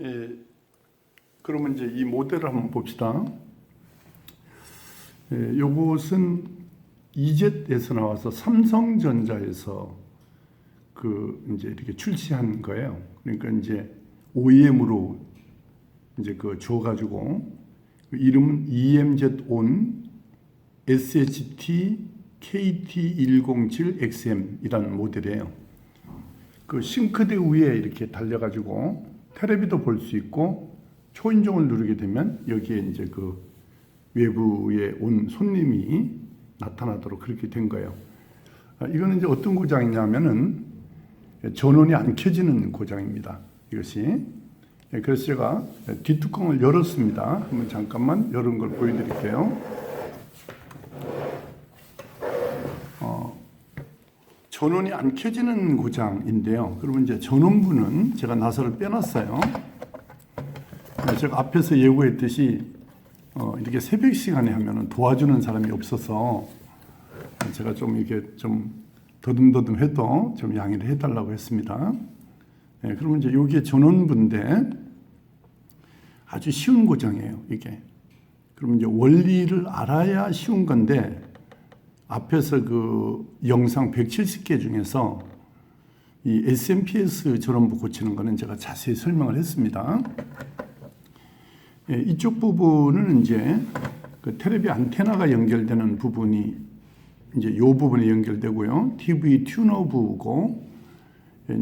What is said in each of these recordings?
예, 그러면 이제 이 모델을 한번 봅시다. 예, 요것은 EZ에서 나와서 삼성전자에서 이제 이렇게 출시한 거예요. 그러니까 이제 OEM으로 이제 줘가지고 이름은 EMZ-ON SHT KT107XM이라는 모델이에요. 싱크대 위에 이렇게 달려가지고 테레비도 볼 수 있고 초인종을 누르게 되면 여기에 이제 외부에 온 손님이 나타나도록 그렇게 된 거예요. 이거는 이제 어떤 고장이냐면은 전원이 안 켜지는 고장입니다. 이것이. 그래서 제가 뒷뚜껑을 열었습니다. 한번 잠깐만 열은 걸 보여드릴게요. 전원이 안 켜지는 고장인데요. 그러면 이제 전원부는 제가 나사를 빼놨어요. 제가 앞에서 예고했듯이 이렇게 새벽 시간에 하면은 도와주는 사람이 없어서 제가 좀 이렇게 좀 더듬더듬 해도 좀 양해를 해달라고 했습니다. 그러면 이제 여기에 전원부인데 아주 쉬운 고장이에요, 이게. 그러면 이제 원리를 알아야 쉬운 건데 앞에서 영상 170개 중에서 이 SMPS 전원부 고치는 거는 제가 자세히 설명을 했습니다. 이쪽 부분은 이제 텔레비 안테나가 연결되는 부분이 이제 이 부분에 연결되고요. TV 튜너부고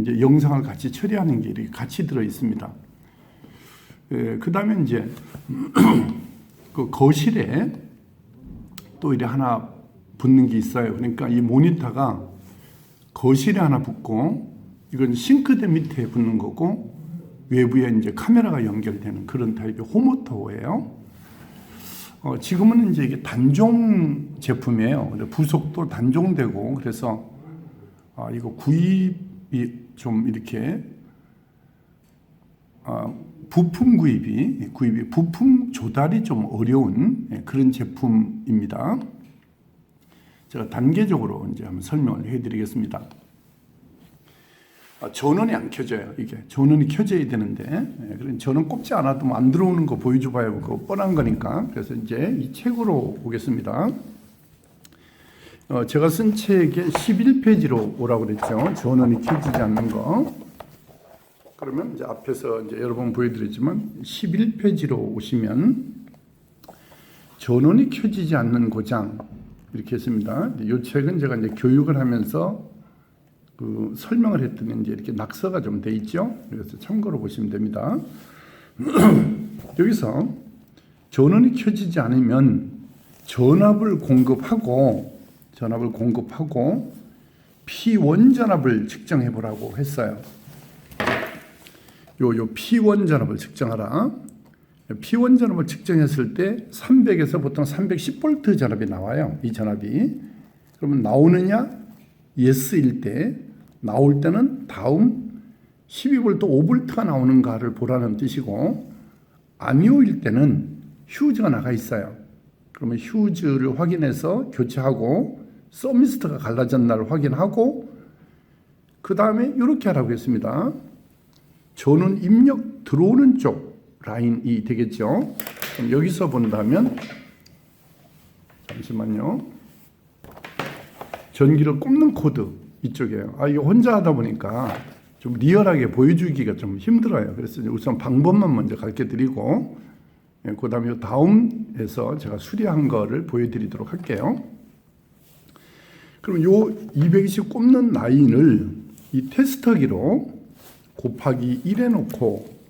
이제 영상을 같이 처리하는 게 이렇게 같이 들어 있습니다. 그 다음에 이제 거실에 또 이래 하나 붙는 게 있어요. 그러니까 이 모니터가 거실에 하나 붙고 이건 싱크대 밑에 붙는 거고 외부에 이제 카메라가 연결되는 그런 타입의 홈오토예요. 지금은 이제 이게 단종 제품이에요. 부속도 단종되고 그래서 이거 구입이 좀 이렇게 부품 구입이 부품 조달이 좀 어려운 그런 제품입니다. 제가 단계적으로 이제 한번 설명을 해드리겠습니다. 전원이 안 켜져요. 이게 전원이 켜져야 되는데 그런 전원 꼽지 않아도 안 들어오는 거 보여줘봐요. 그거 뻔한 거니까. 그래서 이제 이 책으로 오겠습니다. 제가 쓴 책의 11페이지로 오라고 그랬죠. 전원이 켜지지 않는 거. 그러면 이제 앞에서 이제 여러 번 보여드렸지만 11페이지로 오시면 전원이 켜지지 않는 고장 이렇게 했습니다. 이 책은 제가 이제 교육을 하면서 설명을 했더니 이제 이렇게 낙서가 좀 돼 있죠. 그래서 참고로 보시면 됩니다. 여기서 전원이 켜지지 않으면 전압을 공급하고 P1 전압을 측정해 보라고 했어요. 요 P1 전압을 측정하라. P1 전압을 측정했을 때 300에서 보통 310V 전압이 나와요. 이 전압이. 그러면 나오느냐? Yes일 때, 나올 때는 다음 12V, 5V가 나오는가를 보라는 뜻이고, 아니오일 때는 휴즈가 나가 있어요. 그러면 휴즈를 확인해서 교체하고, 서미스트가 갈라졌나를 확인하고, 그 다음에 이렇게 하라고 했습니다. 전원 입력 들어오는 쪽 라인이 되겠죠. 그럼 여기서 본다면 잠시만요. 전기를 꼽는 코드 이쪽이에요. 이거 혼자 하다 보니까 좀 리얼하게 보여주기가 좀 힘들어요. 그래서 우선 방법만 먼저 가르쳐 드리고 그 다음에 다음에서 제가 수리한 거를 보여드리도록 할게요. 그럼 요 220 꼽는 라인을 이 테스터기로 곱하기 1 해놓고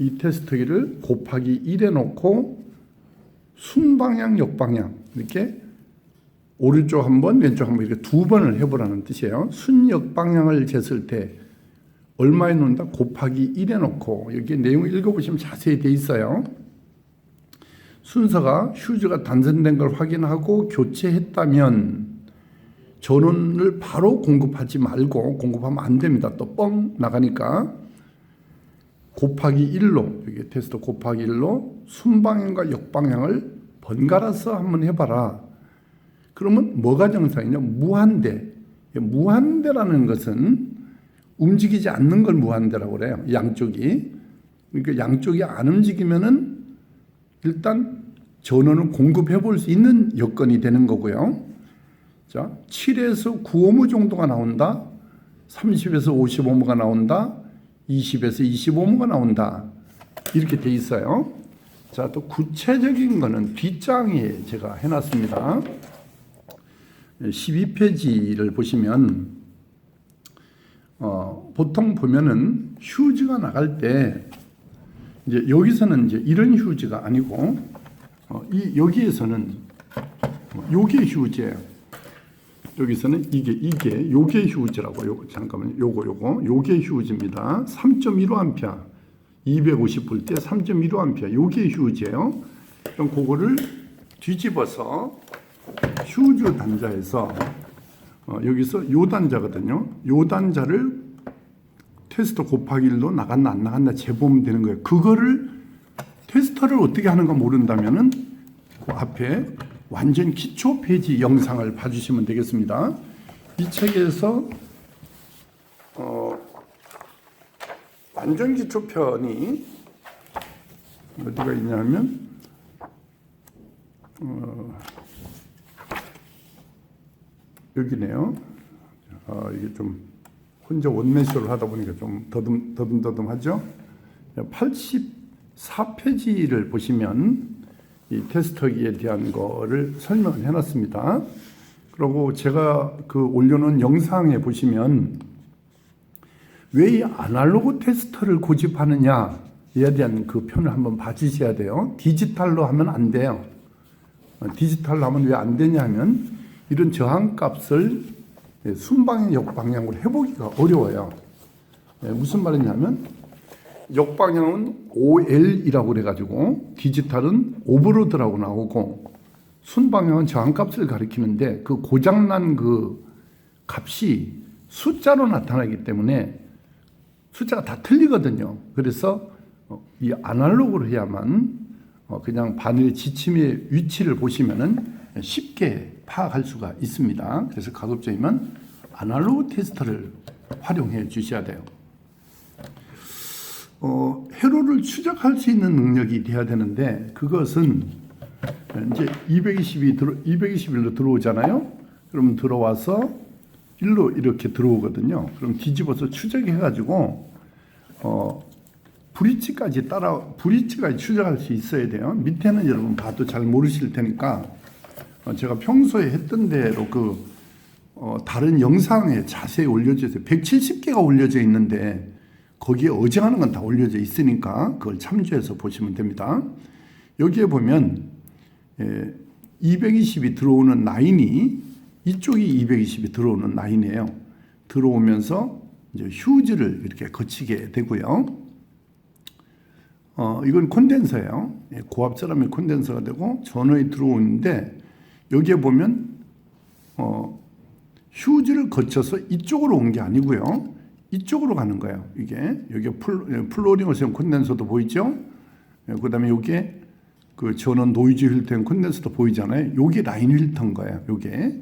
이 테스트기를 곱하기 1 해놓고 순방향, 역방향 이렇게 오른쪽 한 번, 왼쪽 한 번 이렇게 두 번을 해보라는 뜻이에요. 순역방향을 쟀을 때 얼마에 놓는다? 곱하기 1 해놓고 여기 내용을 읽어보시면 자세히 돼 있어요. 순서가 휴즈가 단선된 걸 확인하고 교체했다면 전원을 바로 공급하지 말고 공급하면 안 됩니다. 또 뻥 나가니까 곱하기 1로 여기 테스트 곱하기 1로 순방향과 역방향을 번갈아서 한번 해봐라. 그러면 뭐가 정상이냐? 무한대. 무한대라는 것은 움직이지 않는 걸 무한대라고 그래요. 양쪽이. 그러니까 양쪽이 안 움직이면은 일단 전원을 공급해 볼 수 있는 여건이 되는 거고요. 자, 7에서 9오hm 정도가 나온다. 30에서 50ohm가 나온다. 20에서 25ohm가 나온다. 이렇게 돼 있어요. 자, 또 구체적인 거는 뒷장에 제가 해놨습니다. 12페이지를 보시면 보통 보면은 휴즈가 나갈 때 이제 여기서는 이제 이런 휴즈가 아니고 여기에서는 요게 휴즈예요. 여기서는 이게 요게 휴즈라고 잠깐만요. 요게 휴즈입니다. 3.15A 250V 때 3.15A 요게 휴즈예요. 그럼 그거를 뒤집어서 휴즈 단자에서 여기서 요 단자거든요. 요 단자를 테스터 곱하기 1로 나갔나 안 나갔나 재보면 되는 거예요. 그거를 테스터를 어떻게 하는가 모른다면은 그 앞에 완전 기초 페이지 영상을 봐주시면 되겠습니다. 이 책에서 완전 기초 편이 어디가 있냐면 여기네요. 이게 좀 혼자 원맨쇼를 하다 보니까 좀 더듬더듬하죠. 84페이지를 보시면 이 테스터기에 대한 거를 설명을 해놨습니다. 그리고 제가 그 올려놓은 영상에 보시면 왜 이 아날로그 테스터를 고집하느냐에 대한 그 편을 한번 봐주셔야 돼요. 디지털로 하면 안 돼요. 디지털로 하면 왜 안 되냐 하면 이런 저항값을 순방향, 역방향으로 해보기가 어려워요. 무슨 말이냐면 역방향은 OL이라고 그래가지고 디지털은 오버로드라고 나오고 순방향은 저항값을 가리키는데 그 고장난 그 값이 숫자로 나타나기 때문에 숫자가 다 틀리거든요. 그래서 이 아날로그로 해야만 그냥 바늘 지침의 위치를 보시면은 쉽게 파악할 수가 있습니다. 그래서 가급적이면 아날로그 테스터를 활용해 주셔야 돼요. 회로를 추적할 수 있는 능력이 돼야 되는데 그것은 이제 221로 들어오잖아요. 그럼 들어와서 일로 이렇게 들어오거든요. 그럼 뒤집어서 추적해가지고 브릿지까지 추적할 수 있어야 돼요. 밑에는 여러분 봐도 잘 모르실 테니까 제가 평소에 했던 대로 다른 영상에 자세히 올려져 있어요. 170개가 올려져 있는데 거기에 어지간한 건 다 올려져 있으니까 그걸 참조해서 보시면 됩니다. 여기에 보면 220이 들어오는 라인이 이쪽이 220이 들어오는 라인이에요. 들어오면서 이제 휴즈를 이렇게 거치게 되고요. 이건 콘덴서예요. 고압절함의 콘덴서가 되고 전원이 들어오는데 여기에 보면 휴즈를 거쳐서 이쪽으로 온 게 아니고요. 이쪽으로 가는 거예요. 여기 플로링어스형 콘덴서도 보이죠? 그다음에 여기에 그 전원 노이즈 필터형 콘덴서도 보이잖아요. 여기 라인 필터인 거예요. 요게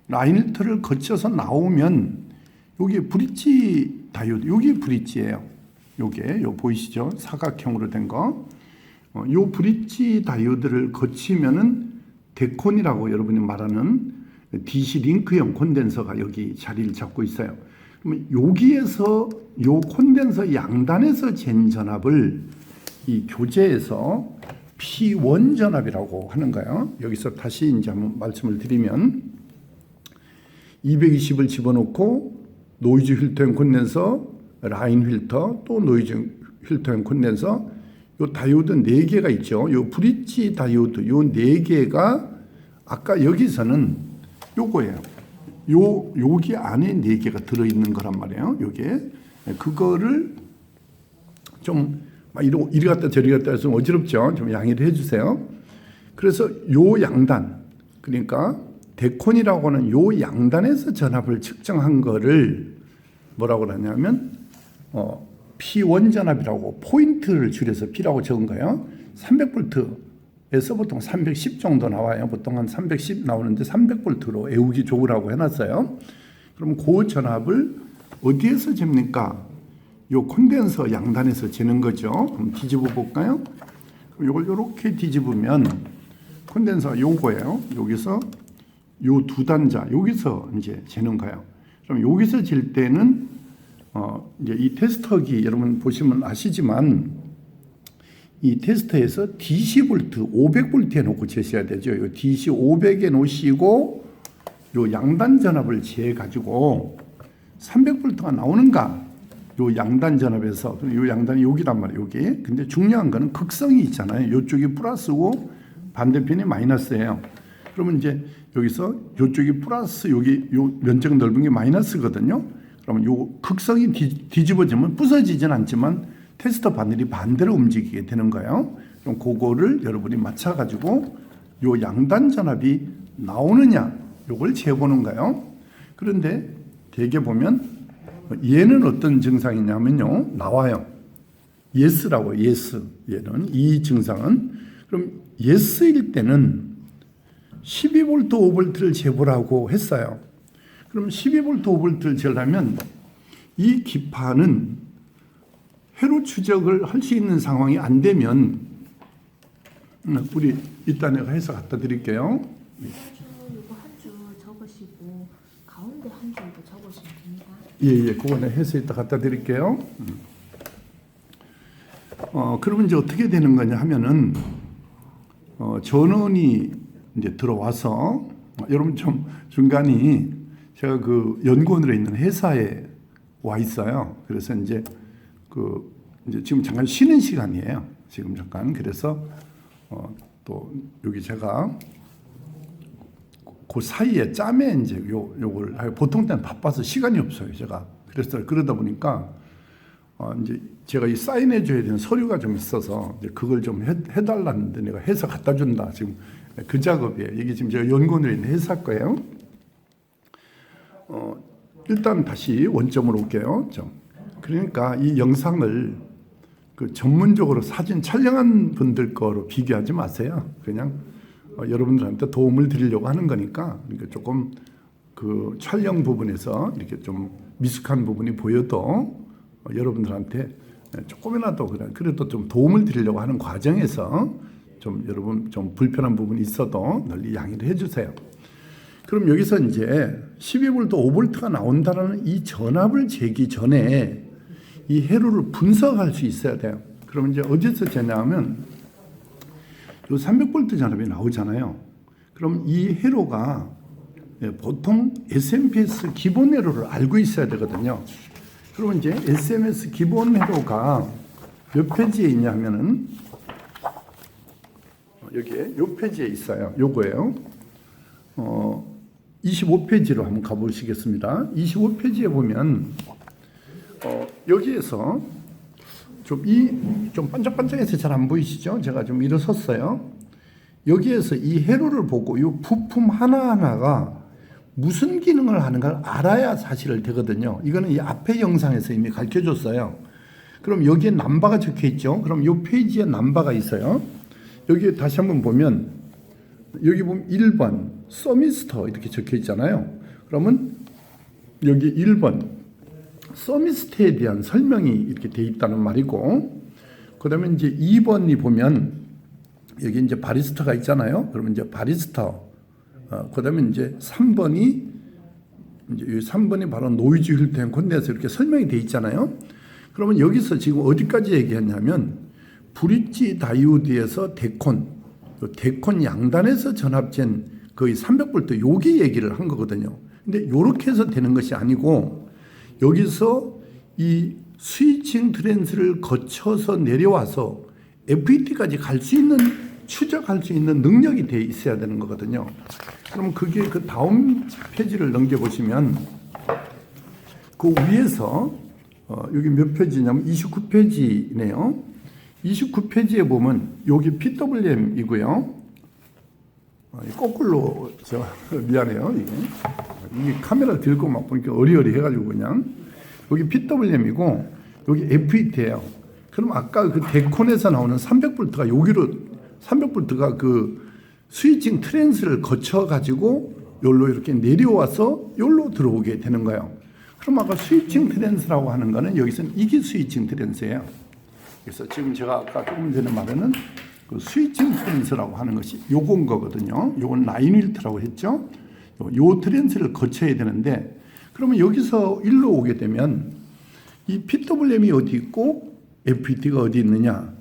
라인 필터를 거쳐서 나오면 여기 브릿지 다이오드, 여기 브릿지예요. 요 보이시죠? 사각형으로 된 거. 요 브릿지 다이오드를 거치면은 데콘이라고 여러분이 말하는 DC 링크형 콘덴서가 여기 자리를 잡고 있어요. 그러면 여기에서 요 콘덴서 양단에서 잰 전압을 이 교재에서 P1 전압이라고 하는 거예요. 여기서 다시 이제 한번 말씀을 드리면 220을 집어넣고 노이즈 필터형 콘덴서, 라인 필터, 또 노이즈 필터형 콘덴서, 요 다이오드 4개가 있죠. 요 브릿지 다이오드 요 4개가 아까 여기서는 요거예요. 여기 안에 4개가 들어있는 거란 말이에요. 요게 그거를 좀 이리 갔다 저리 갔다 해서 어지럽죠. 좀 양해를 해주세요. 그래서 요 양단, 그러니까 데콘이라고 하는 요 양단에서 전압을 측정한 거를 뭐라고 하냐면 P1 전압이라고 포인트를 줄여서 P라고 적은 거예요. 300V에서 보통 310 정도 나와요. 보통 한 310 나오는데 300V로 애우기 좋으라고 해놨어요. 그럼 그 전압을 어디에서 잽니까? 요 콘덴서 양단에서 재는 거죠. 그럼 뒤집어 볼까요? 그럼 요걸 이렇게 뒤집으면 콘덴서가 요거예요. 여기서 요 두 단자 여기서 이제 재는 거예요. 그럼 여기서 질 때는 이제 이 테스터기 여러분 보시면 아시지만 이 테스터에서 DC 볼트 500볼트에 놓고 재셔야 되죠. 요 DC 500에 놓으시고 요 양단 전압을 재해 가지고 300볼트가 나오는가? 요 양단 전압에서 요 양단이 여기란 말이에요. 여기. 근데 중요한 거는 극성이 있잖아요. 요쪽이 플러스고 반대편이 마이너스예요. 그러면 이제 여기서 요쪽이 플러스 여기 요 면적 넓은 게 마이너스거든요. 그러면 요 극성이 뒤집어지면 부서지진 않지만 테스터 바늘이 반대로 움직이게 되는 거예요. 그럼 그거를 여러분이 맞춰 가지고 요 양단 전압이 나오느냐 요걸 재보는 거예요. 그런데 대개 보면 얘는 어떤 증상이냐면요. 나와요. 예스라고 예스. 얘는 이 증상은 그럼 예스일 때는 12V 5V를 재보라고 했어요. 그럼 12V 5V를 재려면 이 기판은 회로 추적을 할 수 있는 상황이 안 되면 우리 이따 내가 해서 갖다 드릴게요. 이거 한 줄 적으시고 가운데 한 줄도 적으시면 됩니다. 예, 그거는 해서 이따 갖다 드릴게요. 그러면 이제 어떻게 되는 거냐 하면은 전원이 이제 들어와서 여러분 좀 중간이 제가 그 연구원으로 있는 회사에 와 있어요. 그래서 이제 이제 지금 잠깐 쉬는 시간이에요. 지금 잠깐 그래서 또 여기 제가 그 사이에 짬에 이제 요걸 보통 때는 바빠서 시간이 없어요. 제가 그래서 그러다 보니까 이제 제가 이 사인해 줘야 되는 서류가 좀 있어서 이제 그걸 좀 해달라는데 내가 해서 갖다 준다. 지금 그 작업이에요. 이게 지금 제가 연구원으로 있는 회사 거예요. 일단 다시 원점으로 올게요. 그러니까 이 영상을 그 전문적으로 사진 촬영한 분들 거로 비교하지 마세요. 그냥 여러분들한테 도움을 드리려고 하는 거니까 그러니까 조금 그 촬영 부분에서 이렇게 좀 미숙한 부분이 보여도 여러분들한테 조금이라도 그래도 좀 도움을 드리려고 하는 과정에서 좀 여러분 좀 불편한 부분이 있어도 널리 양해를 해주세요. 그럼 여기서 이제 12V 5V가 나온다는 이 전압을 재기 전에 이 회로를 분석할 수 있어야 돼요. 그러면 이제 어디서 재냐면 요 300V 전압이 나오잖아요. 그럼 이 회로가 보통 SMPS 기본 회로를 알고 있어야 되거든요. 그러면 이제 SMS 기본 회로가 몇 페이지에 있냐면은 여기에 요 페이지에 있어요. 요거예요. 25페이지로 한번 가보시겠습니다. 25페이지에 보면 여기에서 좀 반짝반짝해서 잘 안 보이시죠? 제가 좀 일어섰어요. 여기에서 이 회로를 보고 이 부품 하나하나가 무슨 기능을 하는가를 알아야 사실을 되거든요. 이거는 이 앞에 영상에서 이미 가르쳐 줬어요. 그럼 여기에 넘버가 적혀 있죠. 그럼 이 페이지에 넘버가 있어요. 여기 다시 한번 보면 여기 보면 1번 서미스터 이렇게 적혀 있잖아요. 그러면 여기 1번 서미스터에 대한 설명이 이렇게 돼 있다는 말이고, 그다음에 이제 2번이 보면 여기 이제 바리스타가 있잖아요. 그러면 이제 바리스타, 그다음에 이제 3번이 이제 3번이 바로 노이즈 힐트 앤 콘덴서 이렇게 설명이 돼 있잖아요. 그러면 여기서 지금 어디까지 얘기했냐면 브릿지 다이오드에서 데콘 양단에서 전압젠 거의 300V 요기 얘기를 한 거거든요. 근데 요렇게 해서 되는 것이 아니고 여기서 이 스위칭 트랜스를 거쳐서 내려와서 FET까지 갈 수 있는 추적할 수 있는 능력이 돼 있어야 되는 거거든요. 그럼 그게 그 다음 페이지를 넘겨보시면 그 위에서 여기 몇 페이지냐면 29페이지네요. 29페이지에 보면 여기 PWM이고요. 거꾸로 미안해요. 이게 카메라 들고 막 보니까 어리어리 해가지고 그냥 여기 PWM이고 여기 FET예요. 그럼 아까 그 데콘에서 나오는 300V가 여기로 300V가 그 스위칭 트랜스를 거쳐 가지고 여기로 이렇게 내려와서 여기로 들어오게 되는 거예요. 그럼 아까 스위칭 트랜스라고 하는 거는 여기서는 이게 스위칭 트랜스예요. 그래서 지금 제가 아까 조금 전에 말하는 그 스위칭 트랜스라고 하는 것이 요건 거거든요. 요건 라인 윌트라고 했죠. 요 트랜스를 거쳐야 되는데, 그러면 여기서 일로 오게 되면 이 PWM이 어디 있고 FET가 어디 있느냐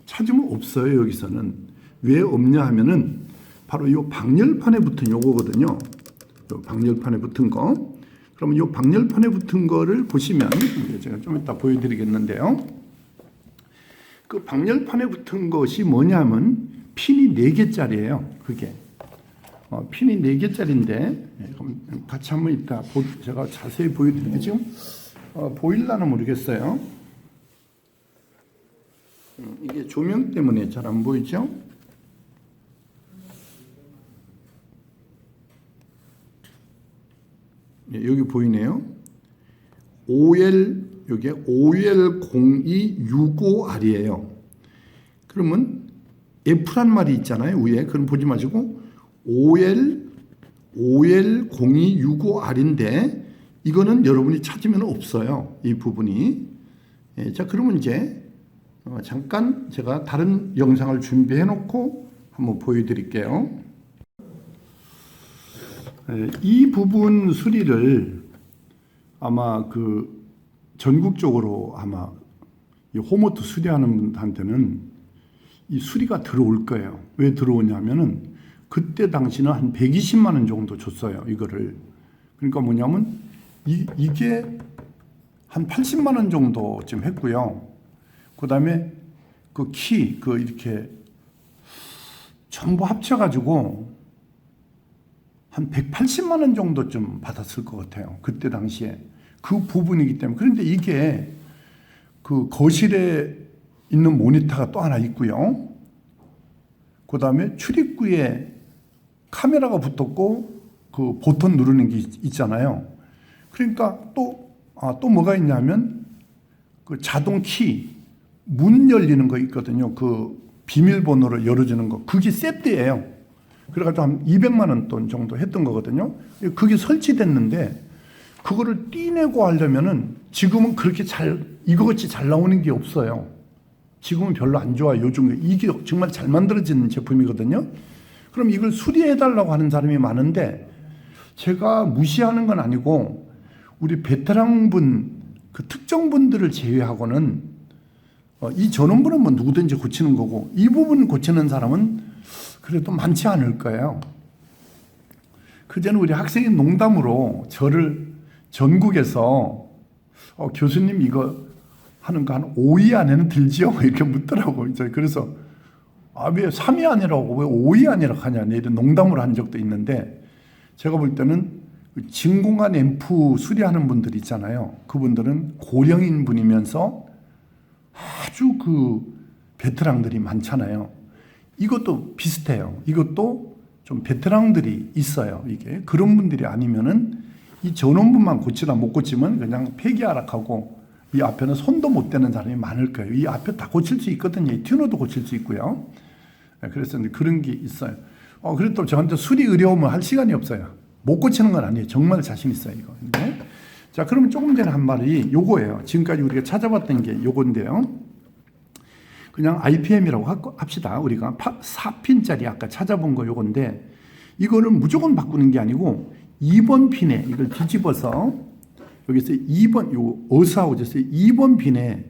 찾으면 없어요. 여기서는 왜 없냐 하면은 바로 요 방열판에 붙은 요거거든요. 요 방열판에 붙은 거. 그러면 요 방열판에 붙은 거를 보시면 제가 좀 이따 보여드리겠는데요. 그 방열판에 붙은 것이 뭐냐면 핀이 4개짜리예요. 그게 핀이 4개짜리인데 같이 한번 이따 제가 자세히 보여드릴게요. 지금 보일라는 모르겠어요. 이게 조명 때문에 잘 안 보이죠? 네, 여기 보이네요. OL 여기 OL0265R이에요. 그러면 F란 말이 있잖아요. 위에. 그럼 보지 마시고 OL0265R인데 이거는 여러분이 찾으면 없어요. 이 부분이. 예, 자, 그러면 이제 잠깐 제가 다른 영상을 준비해 놓고 한번 보여드릴게요. 이 부분 수리를 아마 그 전국적으로 아마 이 홈워터 수리하는 분한테는 이 수리가 들어올 거예요. 왜 들어오냐면은 그때 당시는 한 120만 원 정도 줬어요. 이거를. 그러니까 뭐냐면 이게 한 80만 원 정도쯤 했고요. 그다음에 그 키 그 이렇게 전부 합쳐가지고 한 180만 원 정도쯤 받았을 것 같아요. 그때 당시에. 그 부분이기 때문에. 그런데 이게 그 거실에 있는 모니터가 또 하나 있고요. 그 다음에 출입구에 카메라가 붙었고 그 버튼 누르는 게 있잖아요. 그러니까 또 뭐가 있냐면 그 자동 키, 문 열리는 거 있거든요. 그 비밀번호를 열어주는 거. 그게 세트예요. 그래가지고 한 200만 원 돈 정도 했던 거거든요. 그게 설치됐는데 그거를 떼내고 하려면은 지금은 그렇게 이거같이 잘 나오는 게 없어요. 지금은 별로 안 좋아요. 요즘 이게 정말 잘 만들어진 제품이거든요. 그럼 이걸 수리해달라고 하는 사람이 많은데 제가 무시하는 건 아니고 우리 베테랑분 그 특정 분들을 제외하고는 이 전원부는 뭐 누구든지 고치는 거고 이 부분 고치는 사람은 그래도 많지 않을 거예요. 그전에 우리 학생이 농담으로 저를 전국에서 교수님 이거 하는 거 한 5위 안에는 들지요? 이렇게 묻더라고요. 그래서 왜 3위 아니라고 왜 5위 아니라고 하냐 이런 농담으로 한 적도 있는데 제가 볼 때는 진공관 앰프 수리하는 분들 있잖아요. 그분들은 고령인 분이면서 아주 그 베테랑들이 많잖아요. 이것도 비슷해요. 이것도 좀 베테랑들이 있어요. 이게 그런 분들이 아니면은 이 전원부만 고치다 못 고치면 그냥 폐기하락하고 이 앞에는 손도 못 대는 사람이 많을 거예요. 이 앞에 다 고칠 수 있거든요. 이 튜너도 고칠 수 있고요. 그래서 그런 게 있어요. 그래도 저한테 수리 의뢰오면 할 시간이 없어요. 못 고치는 건 아니에요. 정말 자신 있어요. 이거. 네? 자, 그러면 조금 전에 한 말이 요거예요. 지금까지 우리가 찾아봤던 게 요건데요. 그냥 IPM이라고 합시다. 우리가 4핀짜리 아까 찾아본 거 요건데 이거를 무조건 바꾸는 게 아니고 2번 핀에 이걸 뒤집어서 여기서 2번 요 어스아웃에서 2번 핀에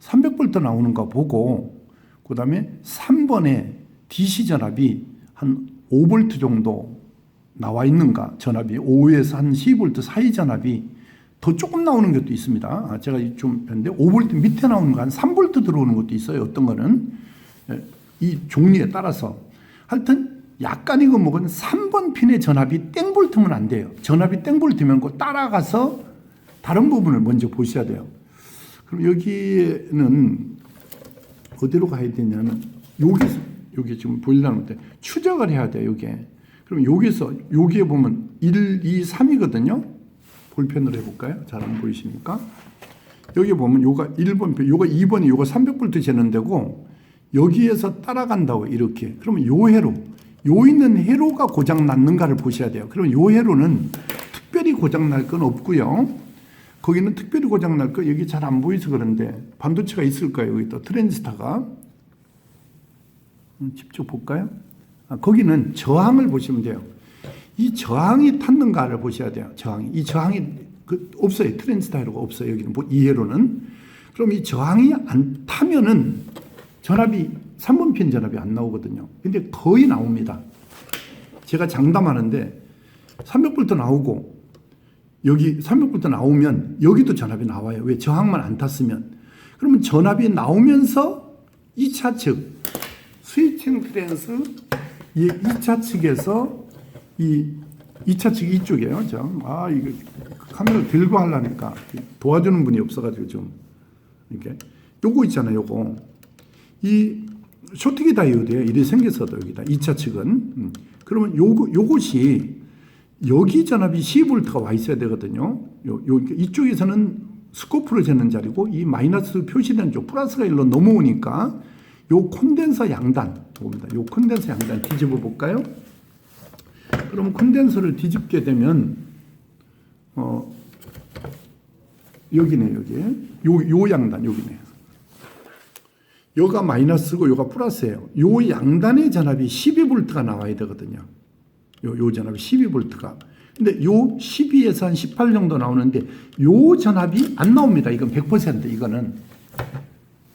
300V 나오는 거 보고 그다음에 3번에 DC 전압이 한 5V 정도 나와 있는가 전압이 5에서 한 12V 사이 전압이 더 조금 나오는 것도 있습니다. 제가 좀 했는데 5V 밑에 나오는 거 한 3V 들어오는 것도 있어요. 어떤 거는 이 종류에 따라서 하여튼 약간 이거 먹은 3번 핀의 전압이 땡볼트면 안 돼요. 전압이 땡볼트면 그 따라가서 다른 부분을 먼저 보셔야 돼요. 그럼 여기는 어디로 가야 되냐면 여기 지금 보이려는데 추적을 해야 돼요. 여기에. 그럼 여기에 보면 1, 2, 3이거든요. 볼펜으로 해볼까요? 잘 안 보이십니까? 여기 보면 요가 1번, 요가 2번이 요가 300V 재는 데고 여기에서 따라간다고 이렇게. 그러면 요 있는 회로가 고장 났는가를 보셔야 돼요. 그럼 요 회로는 특별히 고장 날 건 없고요. 거기는 특별히 고장 날 거 여기 잘 안 보여서 그런데 반도체가 있을 거예요. 여기 또 트랜지스터가. 직접 볼까요? 거기는 저항을 보시면 돼요. 이 저항이 탔는가를 보셔야 돼요. 저항이. 이 저항이 없어요. 트랜지스터가 없어요. 여기는 이해로는. 그럼 이 저항이 안 타면은 전압이 3번 핀 전압이 안 나오거든요. 근데 거의 나옵니다. 제가 장담하는데 300V 나오고 여기 300V 나오면 여기도 전압이 나와요. 왜? 저항만 안 탔으면. 그러면 전압이 나오면서 2차 측 스위칭 트랜스 이 2차 측에서 이 2차 측 이쪽이에요. 이거 카메라 들고 하려니까 도와주는 분이 없어가지고 좀 이렇게 요거 있잖아요. 요거 이 쇼트기 다이오드에 이리 생겼어도 여기다 2차 측은 그러면 요것이 여기 전압이 12V가 와 있어야 되거든요. 이쪽에서는 스코프로 재는 자리고 이 마이너스 표시된 쪽 플러스가 일로 넘어오니까 요 콘덴서 양단 봅니다. 요 콘덴서 양단 뒤집어 볼까요? 그럼 콘덴서를 뒤집게 되면 여기네 여기 요 양단 여기네. 요가 마이너스고 요가 플러스예요. 요 양단의 전압이 12V가 나와야 되거든요. 요 전압이 12V가. 근데 요 12에서 한 18 정도 나오는데 요 전압이 안 나옵니다. 이건 100% 이거는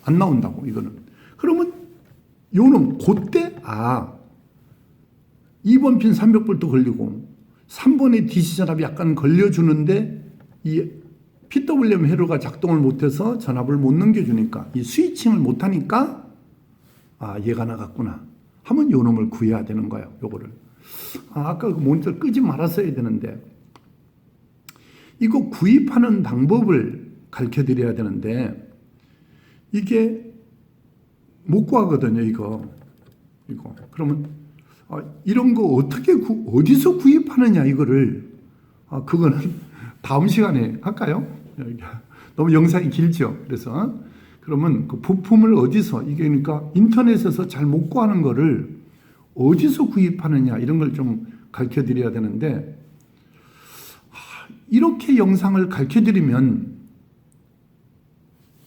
안 나온다고 이거는. 그러면 요는 그때 2번 핀 300V 걸리고 3번의 DC 전압이 약간 걸려주는데 이 PWM 회로가 작동을 못해서 전압을 못 넘겨주니까 이 스위칭을 못하니까 얘가 나갔구나 하면 요 놈을 구해야 되는 거예요. 요거를 아까 그 모니터 끄지 말았어야 되는데 이거 구입하는 방법을 가르쳐 드려야 되는데 이게 못 구하거든요. 이거 그러면 이런 거 어떻게 어디서 구입하느냐 이거를 그거는 다음 시간에 할까요? 너무 영상이 길죠. 그래서 그러면 그 부품을 어디서 이게 그러니까 인터넷에서 잘 못 구하는 거를 어디서 구입하느냐 이런 걸 좀 가르쳐 드려야 되는데 이렇게 영상을 가르쳐 드리면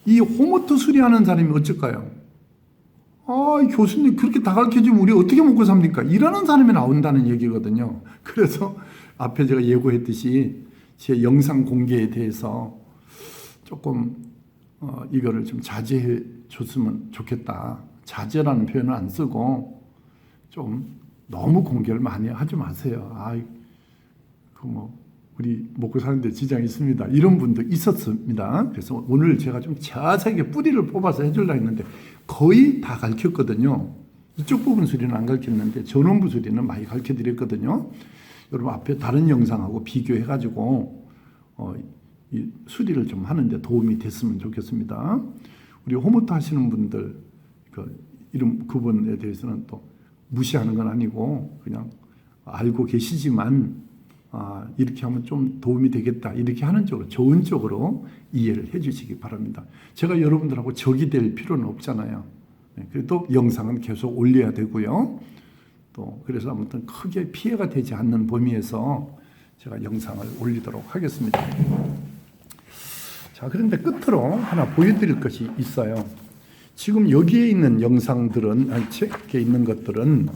이 홈오토 수리하는 사람이 어쩔까요? 교수님 그렇게 다 가르쳐주면 우리 어떻게 먹고 삽니까? 이러는 사람이 나온다는 얘기거든요. 그래서 앞에 제가 예고했듯이 제 영상 공개에 대해서 조금 이거를 좀 자제해 줬으면 좋겠다. 자제라는 표현을 안 쓰고 좀 너무 공개를 많이 하지 마세요. 우리 먹고 사는데 지장이 있습니다. 이런 분도 있었습니다. 그래서 오늘 제가 좀 자세하게 뿌리를 뽑아서 해주려고 했는데 거의 다 가르쳤거든요. 이쪽 부분 수리는 안 가르쳤는데 전원부 수리는 많이 가르쳐 드렸거든요. 여러분 앞에 다른 영상하고 비교해가지고 이 수리를 좀 하는데 도움이 됐으면 좋겠습니다. 우리 홈오토 하시는 분들 그분에 대해서는 또 무시하는 건 아니고 그냥 알고 계시지만 이렇게 하면 좀 도움이 되겠다 이렇게 하는 쪽으로 좋은 쪽으로 이해를 해주시기 바랍니다. 제가 여러분들하고 적이 될 필요는 없잖아요. 그래도 영상은 계속 올려야 되고요. 또 그래서 아무튼 크게 피해가 되지 않는 범위에서 제가 영상을 올리도록 하겠습니다. 자, 그런데 끝으로 하나 보여드릴 것이 있어요. 지금 여기에 있는 영상들은 책에 있는 것들은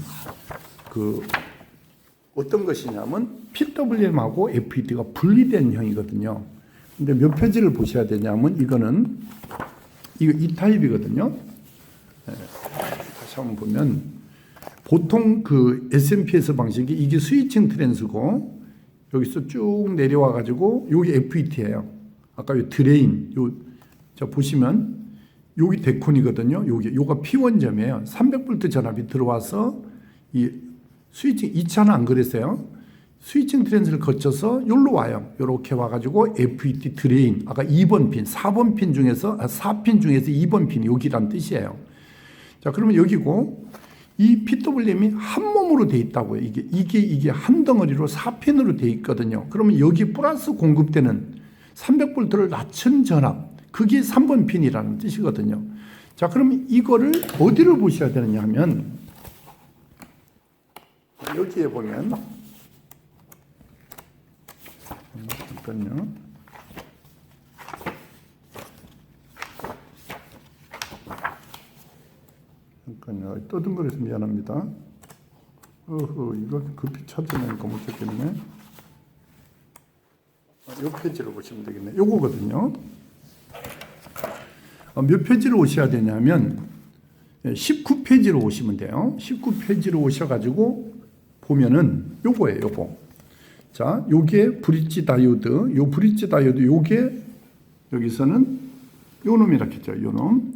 어떤 것이냐면 PWM하고 FET가 분리된 형이거든요. 근데 몇 페이지를 보셔야 되냐면 이거는 이 타입이거든요. 다시 한번 보면 보통 그 SMPS 방식이 이게 스위칭 트랜스고 여기서 쭉 내려와 가지고 여기 FET예요. 아까 요 드레인 자 보시면 여기 데콘이거든요. 요가 P1점이에요. 300V 전압이 들어와서 이 스위칭 2차는 안 그랬어요. 스위칭 트랜스를 거쳐서 여기로 와요. 이렇게 와가지고 FET 드레인 아까 2번 핀, 4번 핀 중에서 4핀 중에서 2번 핀이 여기란 뜻이에요. 자, 그러면 여기고 이 PWM이 한 몸으로 돼 있다고요. 이게 한 덩어리로 4핀으로 돼 있거든요. 그러면 여기 플러스 공급되는 300V를 낮춘 전압, 그게 3번 핀이라는 뜻이거든요. 자, 그러면 이거를 어디를 보셔야 되느냐 하면 여기에 보면 잠깐요. 잠깐요. 떠든거려서 미안합니다. 이거 급히 찾아내니까 못 찾겠네. 이 페이지를 보시면 되겠네. 요거거든요. 몇 페이지로 오셔야 되냐면 19페이지로 오시면 돼요. 19페이지로 오셔가지고 보면은 요거예요. 요거. 자, 요게 브릿지 다이오드. 요 브릿지 다이오드 요게 여기서는 요 놈이라고 했죠. 요 놈.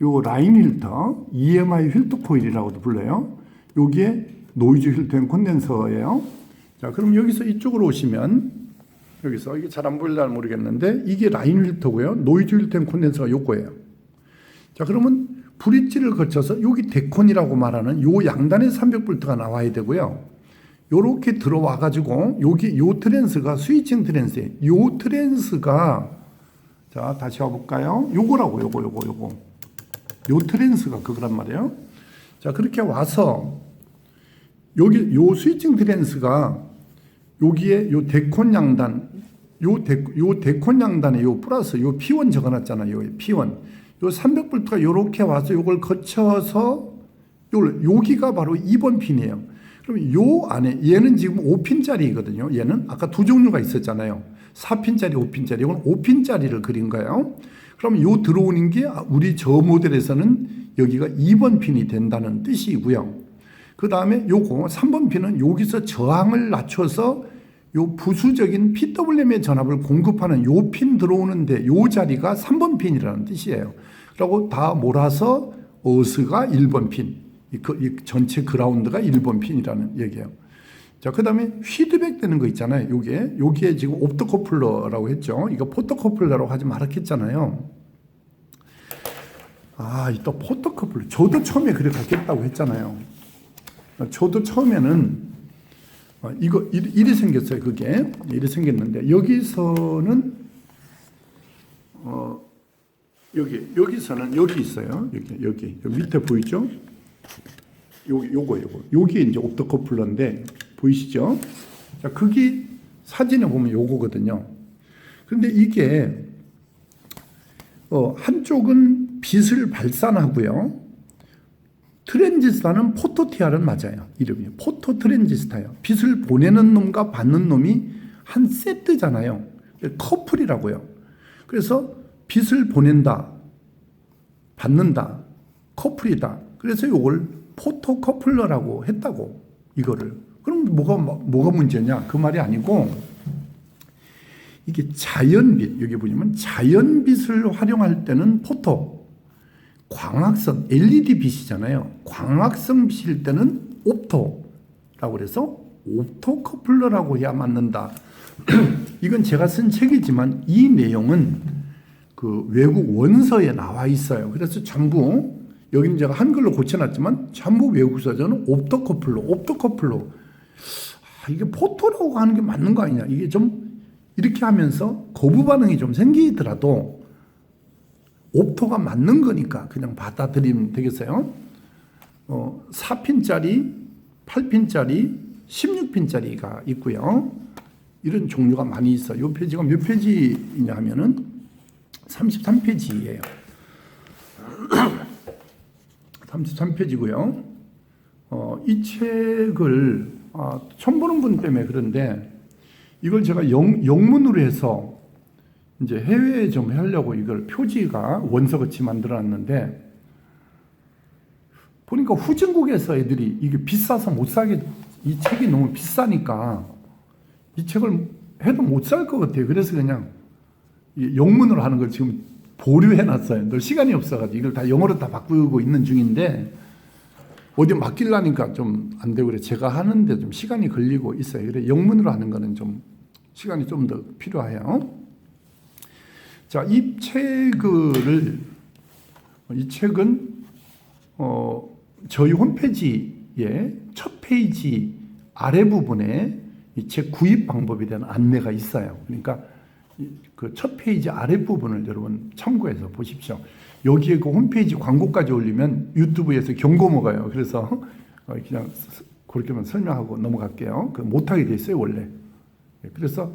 요 라인 필터, EMI 필터 코일이라고도 불러요. 요게 노이즈 필터 앤 콘덴서예요. 자, 그럼 여기서 이쪽으로 오시면 여기서 이게 잘 안 보일라 모르겠는데 이게 라인 필터고요. 노이즈 필터 앤 콘덴서가 요거예요. 자, 그러면 브릿지를 거쳐서 여기 데콘이라고 말하는 요 양단의 300V가 나와야 되고요. 요렇게 들어와 가지고 여기 요 트랜스가 스위칭 트랜스예요. 요 트랜스가 자, 다시 와 볼까요? 요거라고 요거. 요 트랜스가 그거란 말이에요. 자, 그렇게 와서 여기 요 스위칭 트랜스가 여기에 요 데콘 양단 요 데콘 양단에 요 플러스 요 P1 적어놨잖아요. 요 P1 요 300V가 요렇게 와서 요걸 거쳐서 여기가 바로 2번 핀이에요. 그럼 요 안에 얘는 지금 5핀짜리거든요. 얘는 아까 두 종류가 있었잖아요. 4핀짜리, 5핀짜리. 이건 5핀짜리를 그린 거예요. 그럼 요 들어오는 게 우리 저 모델에서는 여기가 2번 핀이 된다는 뜻이고요. 그 다음에 요거 3번 핀은 여기서 저항을 낮춰서 요 부수적인 PWM의 전압을 공급하는 요 핀 들어오는데 요 자리가 3번 핀이라는 뜻이에요. 그리고 다 몰아서 어스가 1번 핀. 이 전체 그라운드가 1번 핀이라는 얘기예요. 자, 그 다음에 피드백 되는 거 있잖아요. 여기에 지금 옵토커플러라고 했죠. 이거 포토커플러라고 하지 말았겠잖아요. 또 포토커플러. 저도 처음에 그래 갖겠다고 했잖아요. 저도 처음에는 이거 이리 생겼어요. 그게 이리 생겼는데 여기서는 여기서는 여기 있어요. 여기 밑에 보이죠? 요거 요게 이제 옵토커플러인데 보이시죠? 자, 그게 사진에 보면 요거거든요. 그런데 이게 한쪽은 빛을 발산하고요. 트랜지스타는 포토티알은 맞아요. 이름이 포토 트랜지스타예요. 빛을 보내는 놈과 받는 놈이 한 세트잖아요. 커플이라고요. 그래서 빛을 보낸다, 받는다, 커플이다. 그래서 이걸 포토 커플러라고 했다고 이거를. 그럼 뭐가 문제냐? 그 말이 아니고 이게 자연빛 여기 보시면 자연빛을 활용할 때는 포토, 광학성 LED 빛이잖아요. 광학성 빛일 때는 옵토라고 그래서 옵토 커플러라고 해야 맞는다. 이건 제가 쓴 책이지만 이 내용은 그 외국 원서에 나와 있어요. 그래서 전부 여기는 제가 한글로 고쳐놨지만 전부 외국 서적은 옵토커플러. 이게 포토라고 하는 게 맞는 거 아니냐. 이게 좀 이렇게 하면서 거부 반응이 좀 생기더라도 옵토가 맞는 거니까 그냥 받아들이면 되겠어요. 4핀짜리, 8핀짜리, 16핀짜리가 있고요. 이런 종류가 많이 있어요. 이 페이지가 몇 페이지냐 하면은 33페이지예요. 33페이지고요. 이 책을 처음 보는 분 때문에 그런데 이걸 제가 영문으로 해서 이제 해외에 좀 하려고 이걸 표지가 원서같이 만들어놨는데 보니까 후진국에서 애들이 이게 비싸서 못 사게 이 책이 너무 비싸니까 이 책을 해도 못 살 것 같아요. 그래서 그냥 영문으로 하는 걸 지금 보류해놨어요. 늘 시간이 없어가지고 이걸 다 영어로 다 바꾸고 있는 중인데 어디 맡기려니까 좀 안 되고 그래. 제가 하는데 좀 시간이 걸리고 있어요. 그래 영문으로 하는 거는 좀 시간이 좀 더 필요해요. 자, 이 책은 저희 홈페이지에 첫 페이지 아래 부분에 이 책 구입 방법에 대한 안내가 있어요. 그러니까 그 첫 페이지 아래 부분을 여러분 참고해서 보십시오. 여기에 그 홈페이지 광고까지 올리면 유튜브에서 경고 먹어요. 그래서 그냥 그렇게만 설명하고 넘어갈게요. 그 못하게 돼 있어요 원래. 그래서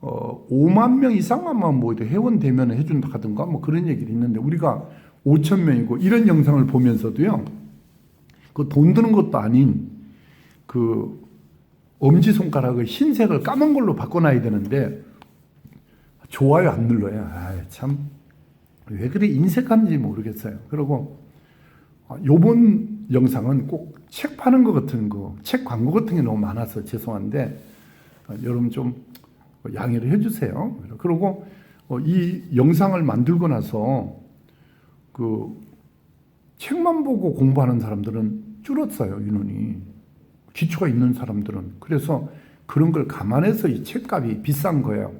5만 명 이상만 뭐 회원 되면 해준다 하든가 뭐 그런 얘기도 있는데 우리가 5천 명이고 이런 영상을 보면서도요. 그 돈 드는 것도 아닌 그 엄지손가락의 흰색을 까만 걸로 바꿔놔야 되는데 좋아요 안 눌러요. 아, 참 왜 그래 인색한지 모르겠어요. 그리고 요번 영상은 꼭 책 파는 것 같은 거, 책 광고 같은 게 너무 많아서 죄송한데 여러분 좀 양해를 해주세요. 그리고 이 영상을 만들고 나서 그 책만 보고 공부하는 사람들은 줄었어요. 인원이. 기초가 있는 사람들은. 그래서 그런 걸 감안해서 이 책값이 비싼 거예요.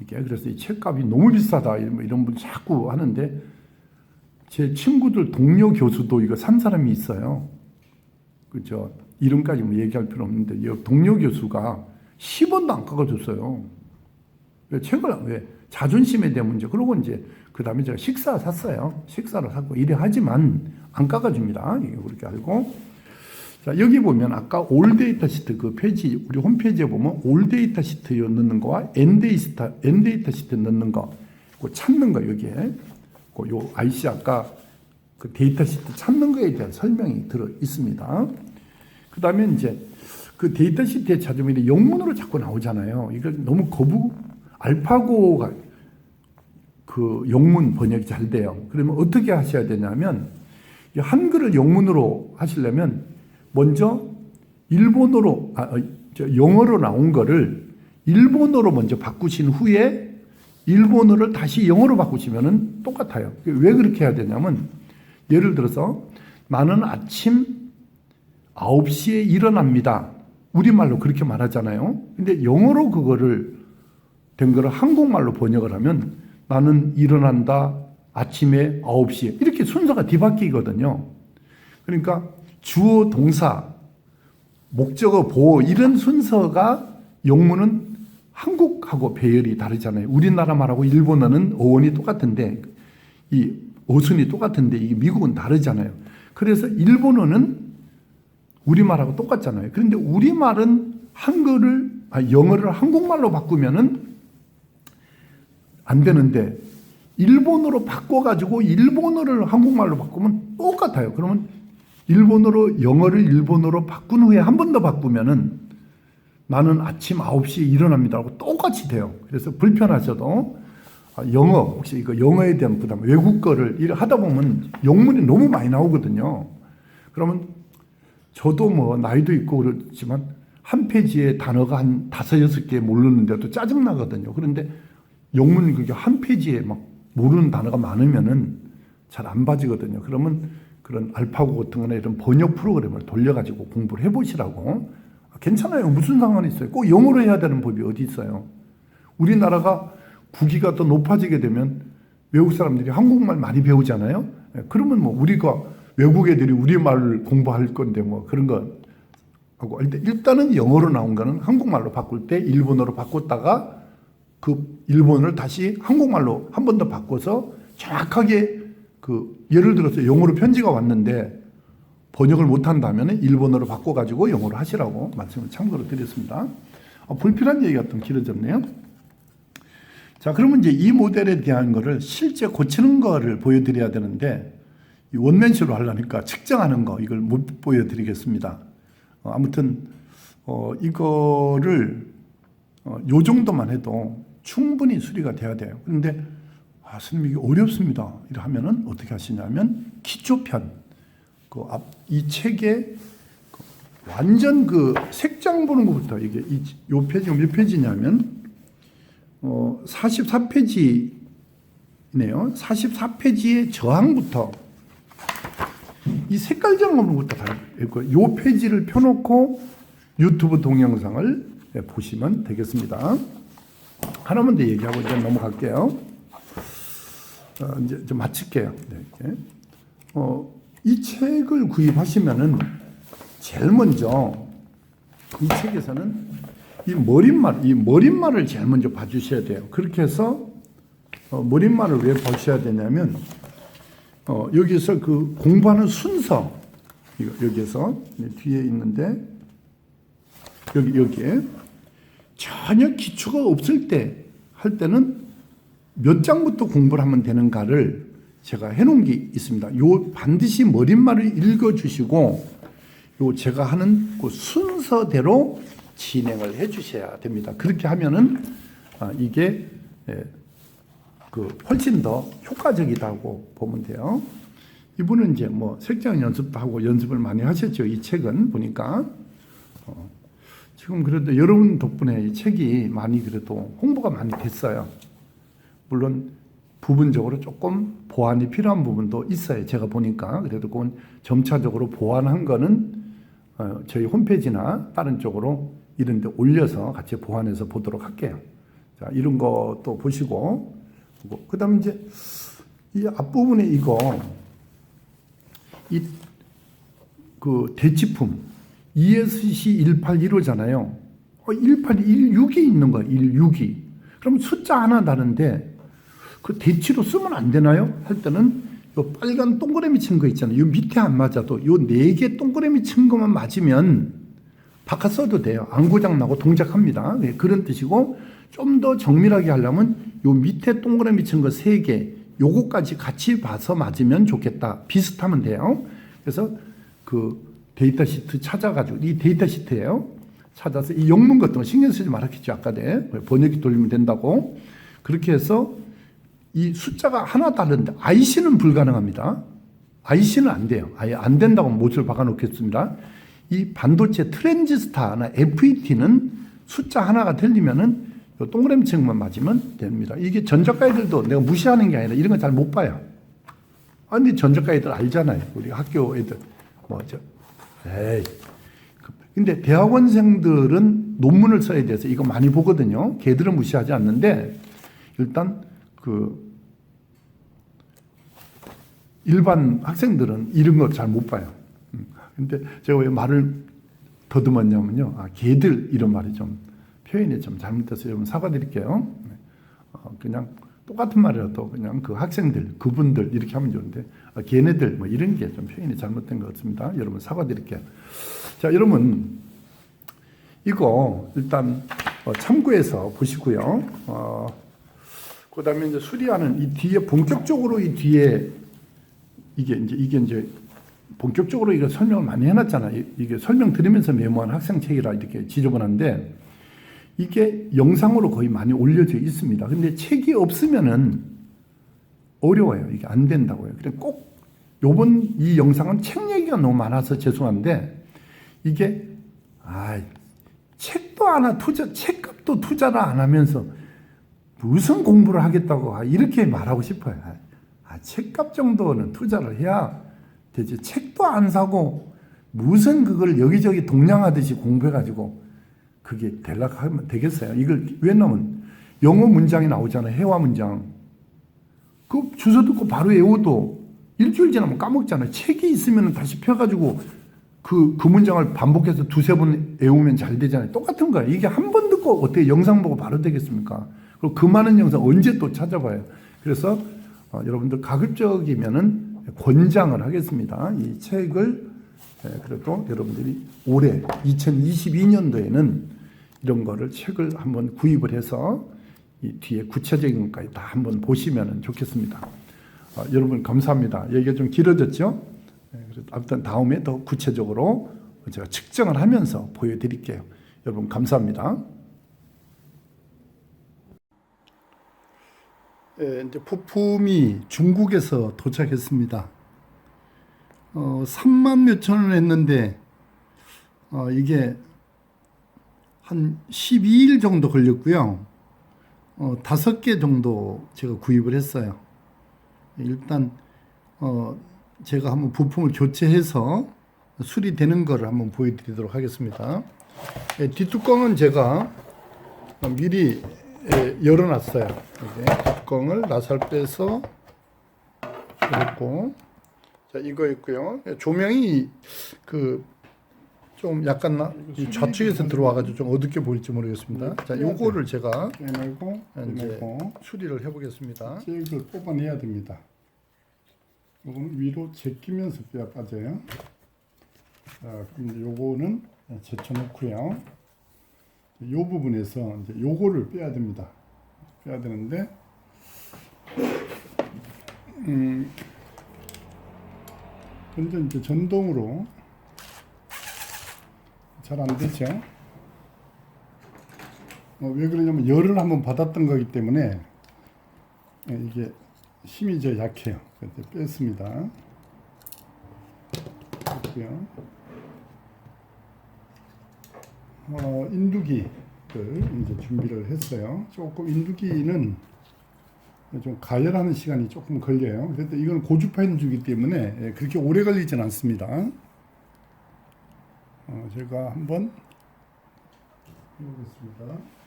이게 그래서 이 책값이 너무 비싸다 이런 분 자꾸 하는데 제 친구들 동료 교수도 이거 산 사람이 있어요. 그죠? 이름까지 뭐 얘기할 필요 없는데 이 동료 교수가 10원도 안 깎아줬어요. 왜 책을 왜 자존심에 대한 문제. 그러고 이제 그 다음에 제가 식사 샀어요. 식사를 사고 이래 하지만 안 깎아줍니다. 이게 그렇게 알고. 자, 여기 보면 아까 올 데이터 시트 그 페이지, 우리 홈페이지에 보면 올 데이터 시트 넣는 거와 엔 데이터 시트 넣는 거, 그 찾는 거 여기에, 요 IC 아까 그 데이터 시트 찾는 거에 대한 설명이 들어 있습니다. 그 다음에 이제 그 데이터 시트에 찾으면 영문으로 자꾸 나오잖아요. 이걸 너무 알파고가 그 영문 번역이 잘 돼요. 그러면 어떻게 하셔야 되냐면 한글을 영문으로 하시려면 먼저 일본어로 영어로 나온 거를 일본어로 먼저 바꾸신 후에 일본어를 다시 영어로 바꾸시면은 똑같아요. 왜 그렇게 해야 되냐면 예를 들어서 나는 아침 9시에 일어납니다. 우리말로 그렇게 말하잖아요. 근데 영어로 그거를 된 거를 한국말로 번역을 하면 나는 일어난다 아침에 9시에 이렇게 순서가 뒤바뀌거든요. 그러니까 주어, 동사, 목적어, 보어 이런 순서가 영문은 한국하고 배열이 다르잖아요. 우리나라 말하고 일본어는 어원이 똑같은데 이 어순이 똑같은데 이게 미국은 다르잖아요. 그래서 일본어는 우리말하고 똑같잖아요. 그런데 우리말은 영어를 한국말로 바꾸면은 안 되는데 일본어로 바꿔가지고 일본어를 한국말로 바꾸면 똑같아요. 그러면 영어를 일본어로 바꾼 후에 한 번 더 바꾸면은 나는 아침 9시에 일어납니다 하고 똑같이 돼요. 그래서 불편하셔도 영어, 혹시 이거 영어에 대한 부담, 외국 거를 하다 보면 영문이 너무 많이 나오거든요. 그러면 저도 뭐 나이도 있고 그렇지만 한 페이지에 단어가 한 5, 6개 모르는데도 짜증나거든요. 그런데 영문 그게 한 페이지에 막 모르는 단어가 많으면은 잘 안 봐지거든요. 그러면 그런 알파고 같은 거나 이런 번역 프로그램을 돌려가지고 공부를 해보시라고. 괜찮아요. 무슨 상관이 있어요. 꼭 영어로 해야 되는 법이 어디 있어요. 우리나라가 국위가 더 높아지게 되면 외국 사람들이 한국말 많이 배우잖아요. 그러면 뭐 우리가 외국 애들이 우리말을 공부할 건데 뭐 그런 거 하고 일단은 영어로 나온 거는 한국말로 바꿀 때 일본어로 바꿨다가 그 일본어를 다시 한국말로 한 번 더 바꿔서 정확하게 예를 들어서 영어로 편지가 왔는데 번역을 못한다면 일본어로 바꿔가지고 영어로 하시라고 말씀을 참고로 드렸습니다. 불필요한 얘기가 좀 길어졌네요. 자, 그러면 이제 이 모델에 대한 거를 실제 고치는 거를 보여드려야 되는데 원맨시로 하려니까 측정하는 거 이걸 못 보여드리겠습니다. 아무튼 이거를 요 정도만 해도 충분히 수리가 돼야 돼요. 그런데 선생님 이게 어렵습니다. 이렇게 하면은 어떻게 하시냐면 기초편 이 책에 완전 색장 보는 것부터 이게 요 페이지가 몇 페이지냐면 44페이지네요. 44페이지의 저항부터 이 색깔 점검부터 다 있고 요 페이지를 펴놓고 유튜브 동영상을 보시면 되겠습니다. 하나만 더 얘기하고 이제 넘어갈게요. 이제 좀 마칠게요. 네, 이 책을 구입하시면은 제일 먼저 이 책에서는 이 머릿말을 제일 먼저 봐주셔야 돼요. 그렇게 해서 머릿말을 왜 보셔야 되냐면 여기서 그 공부하는 순서 여기에서 뒤에 있는데 여기에 전혀 기초가 없을 때 할 때는 몇 장부터 공부를 하면 되는가를 제가 해놓은 게 있습니다. 요 반드시 머릿말을 읽어주시고 요 제가 하는 그 순서대로 진행을 해주셔야 됩니다. 그렇게 하면은 이게 훨씬 더 효과적이다고 보면 돼요. 이분은 이제 뭐 색장 연습도 하고 연습을 많이 하셨죠. 이 책은 보니까 지금 그래도 여러분 덕분에 이 책이 많이 그래도 홍보가 많이 됐어요. 물론 부분적으로 조금 보완이 필요한 부분도 있어요. 제가 보니까 그래도 그건 점차적으로 보완한 거는 저희 홈페이지나 다른 쪽으로 이런 데 올려서 같이 보완해서 보도록 할게요. 자, 이런 것도 보시고 그다음에 이제 이 앞부분에 그 대치품 ESC 181호잖아요. 18116이 있는 거야. 162. 그럼 숫자 하나 다른데 그 대치로 쓰면 안 되나요? 할 때는 요 빨간 동그라미 친 거 있잖아요. 요 밑에 안 맞아도 요 4개 동그라미 친 것만 맞으면 바꿔 써도 돼요. 안 고장 나고 동작합니다. 네, 그런 뜻이고 좀 더 정밀하게 하려면 요 밑에 동그라미 친 거 3개 요거까지 같이 봐서 맞으면 좋겠다. 비슷하면 돼요. 그래서 그 데이터 시트 찾아가지고 이 데이터 시트예요. 찾아서 이 영문 같은 거 신경 쓰지 말았겠죠. 아까 번역기 돌리면 된다고. 그렇게 해서 이 숫자가 하나 다른데 IC는 불가능합니다. IC는 안 돼요. 아예 안 된다고 못을 박아 놓겠습니다. 이 반도체 트랜지스타나 FET는 숫자 하나가 틀리면은 동그라미 층만 맞으면 됩니다. 이게 전자과 애들도 내가 무시하는 게 아니라 이런 건 잘 못 봐요. 근데 전자과 애들 알잖아요. 우리 학교 애들 에이. 근데 대학원생들은 논문을 써야 돼서 이거 많이 보거든요. 걔들은 무시하지 않는데 일단 일반 학생들은 이런 거 잘 못 봐요. 근데 제가 왜 말을 더듬었냐면요. 걔들 이런 말이 좀 표현이 좀 잘못돼서 여러분 사과드릴게요. 그냥 똑같은 말이라도 그냥 그 학생들, 그분들 이렇게 하면 좋은데 걔네들 뭐 이런 게 좀 표현이 잘못된 것 같습니다. 여러분 사과드릴게요. 자, 여러분 이거 일단 참고해서 보시고요. 그다음에 이제 수리하는 이 뒤에 본격적으로 이 뒤에 이게 이제 본격적으로 이거 설명을 많이 해놨잖아요. 이게 설명 들으면서 메모한 학생 책이라 이렇게 지저분한데 이게 영상으로 거의 많이 올려져 있습니다. 근데 책이 없으면은 어려워요. 이게 안 된다고요. 그래 꼭 요번 이 영상은 책 얘기가 너무 많아서 죄송한데 이게 책도 하나 책값도 투자를 안 하면서 무슨 공부를 하겠다고 이렇게 말하고 싶어요. 책값 정도는 투자를 해야 되지. 책도 안 사고 무슨 그걸 여기저기 동냥하듯이 공부해가지고 그게 되려고 하면 되겠어요. 이걸 왜냐면 영어 문장이 나오잖아요. 회화 문장. 그 주소 듣고 바로 외워도 일주일 지나면 까먹잖아요. 책이 있으면 다시 펴가지고 그 문장을 반복해서 2-3번 외우면 잘 되잖아요. 똑같은 거예요. 이게 한 번 듣고 어떻게 영상 보고 바로 되겠습니까? 그리고 그 많은 영상 언제 또 찾아봐요. 그래서 여러분들 가급적이면은 권장을 하겠습니다. 이 책을 그래도 여러분들이 올해 2022년도에는 이런 거를 책을 한번 구입을 해서 이 뒤에 구체적인 것까지 다 한번 보시면 좋겠습니다. 여러분 감사합니다. 얘기가 좀 길어졌죠? 아무튼 다음에 더 구체적으로 제가 측정을 하면서 보여드릴게요. 여러분 감사합니다. 이제 부품이 중국에서 도착했습니다. 3만 몇천 원 했는데 이게 한 12일 정도 걸렸고요. 5개 정도 제가 구입을 했어요. 일단 제가 한번 부품을 교체해서 수리되는 거를 한번 보여드리도록 하겠습니다. 뒷뚜껑은 제가 미리 열어놨어요. 뚜껑을 나살 빼서 이렇고, 자 이거 있고요. 조명이 좀 약간 좌측에서 들어와가지고 좀 어둡게 보일지 모르겠습니다. 자, 요거를 제가 빼내고 이제 수리를 해보겠습니다. 잭을 뽑아내야 됩니다. 요거는 위로 제끼면서 뼈가 빠져요. 자, 그럼 이제 요거는 제쳐놓고요. 요 부분에서 이제 요거를 빼야 됩니다. 빼야 되는데 근데 이제 전동으로 잘 안 되죠. 왜 그러냐면 열을 한번 받았던 거기 때문에 이게 힘이 저 약해요. 그래서 뺐습니다. 그렇고요. 인두기를 이제 준비를 했어요. 조금 인두기는 좀 가열하는 시간이 조금 걸려요. 그래도 이건 고주파 인두기 때문에 그렇게 오래 걸리진 않습니다. 제가 한번 해보겠습니다.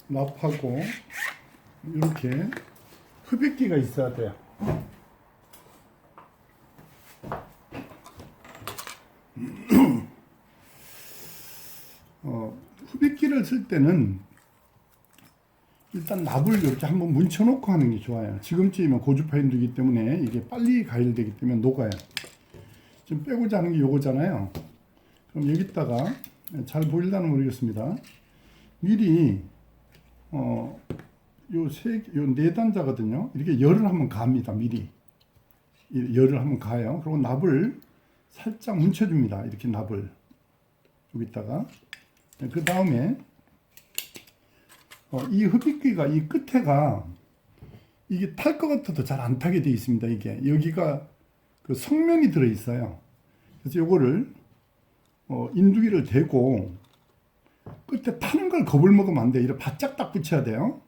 납하고 이렇게 흡입기가 있어야 돼요. 흡입기를 쓸 때는 일단 납을 이렇게 한번 뭉쳐놓고 하는 게 좋아요. 지금쯤이면 고주파 인두기 때문에 이게 빨리 가열되기 때문에 녹아요. 지금 빼고자 하는 게 요거잖아요. 그럼 여기다가 잘 보일라는 모르겠습니다. 미리 요 네 단자거든요. 이렇게 열을 한번 가합니다. 미리 열을 한번 가요. 그리고 납을 살짝 뭉쳐줍니다. 이렇게 납을 여기다가 그 다음에 이 흡입기가 이 끝에가 이게 탈 것 같아도 잘 안 타게 되어 있습니다. 이게 여기가 그 성면이 들어 있어요. 그래서 요거를 인두기를 대고 끝에 타는 걸 겁을 먹으면 안 돼. 이렇게 바짝 딱 붙여야 돼요.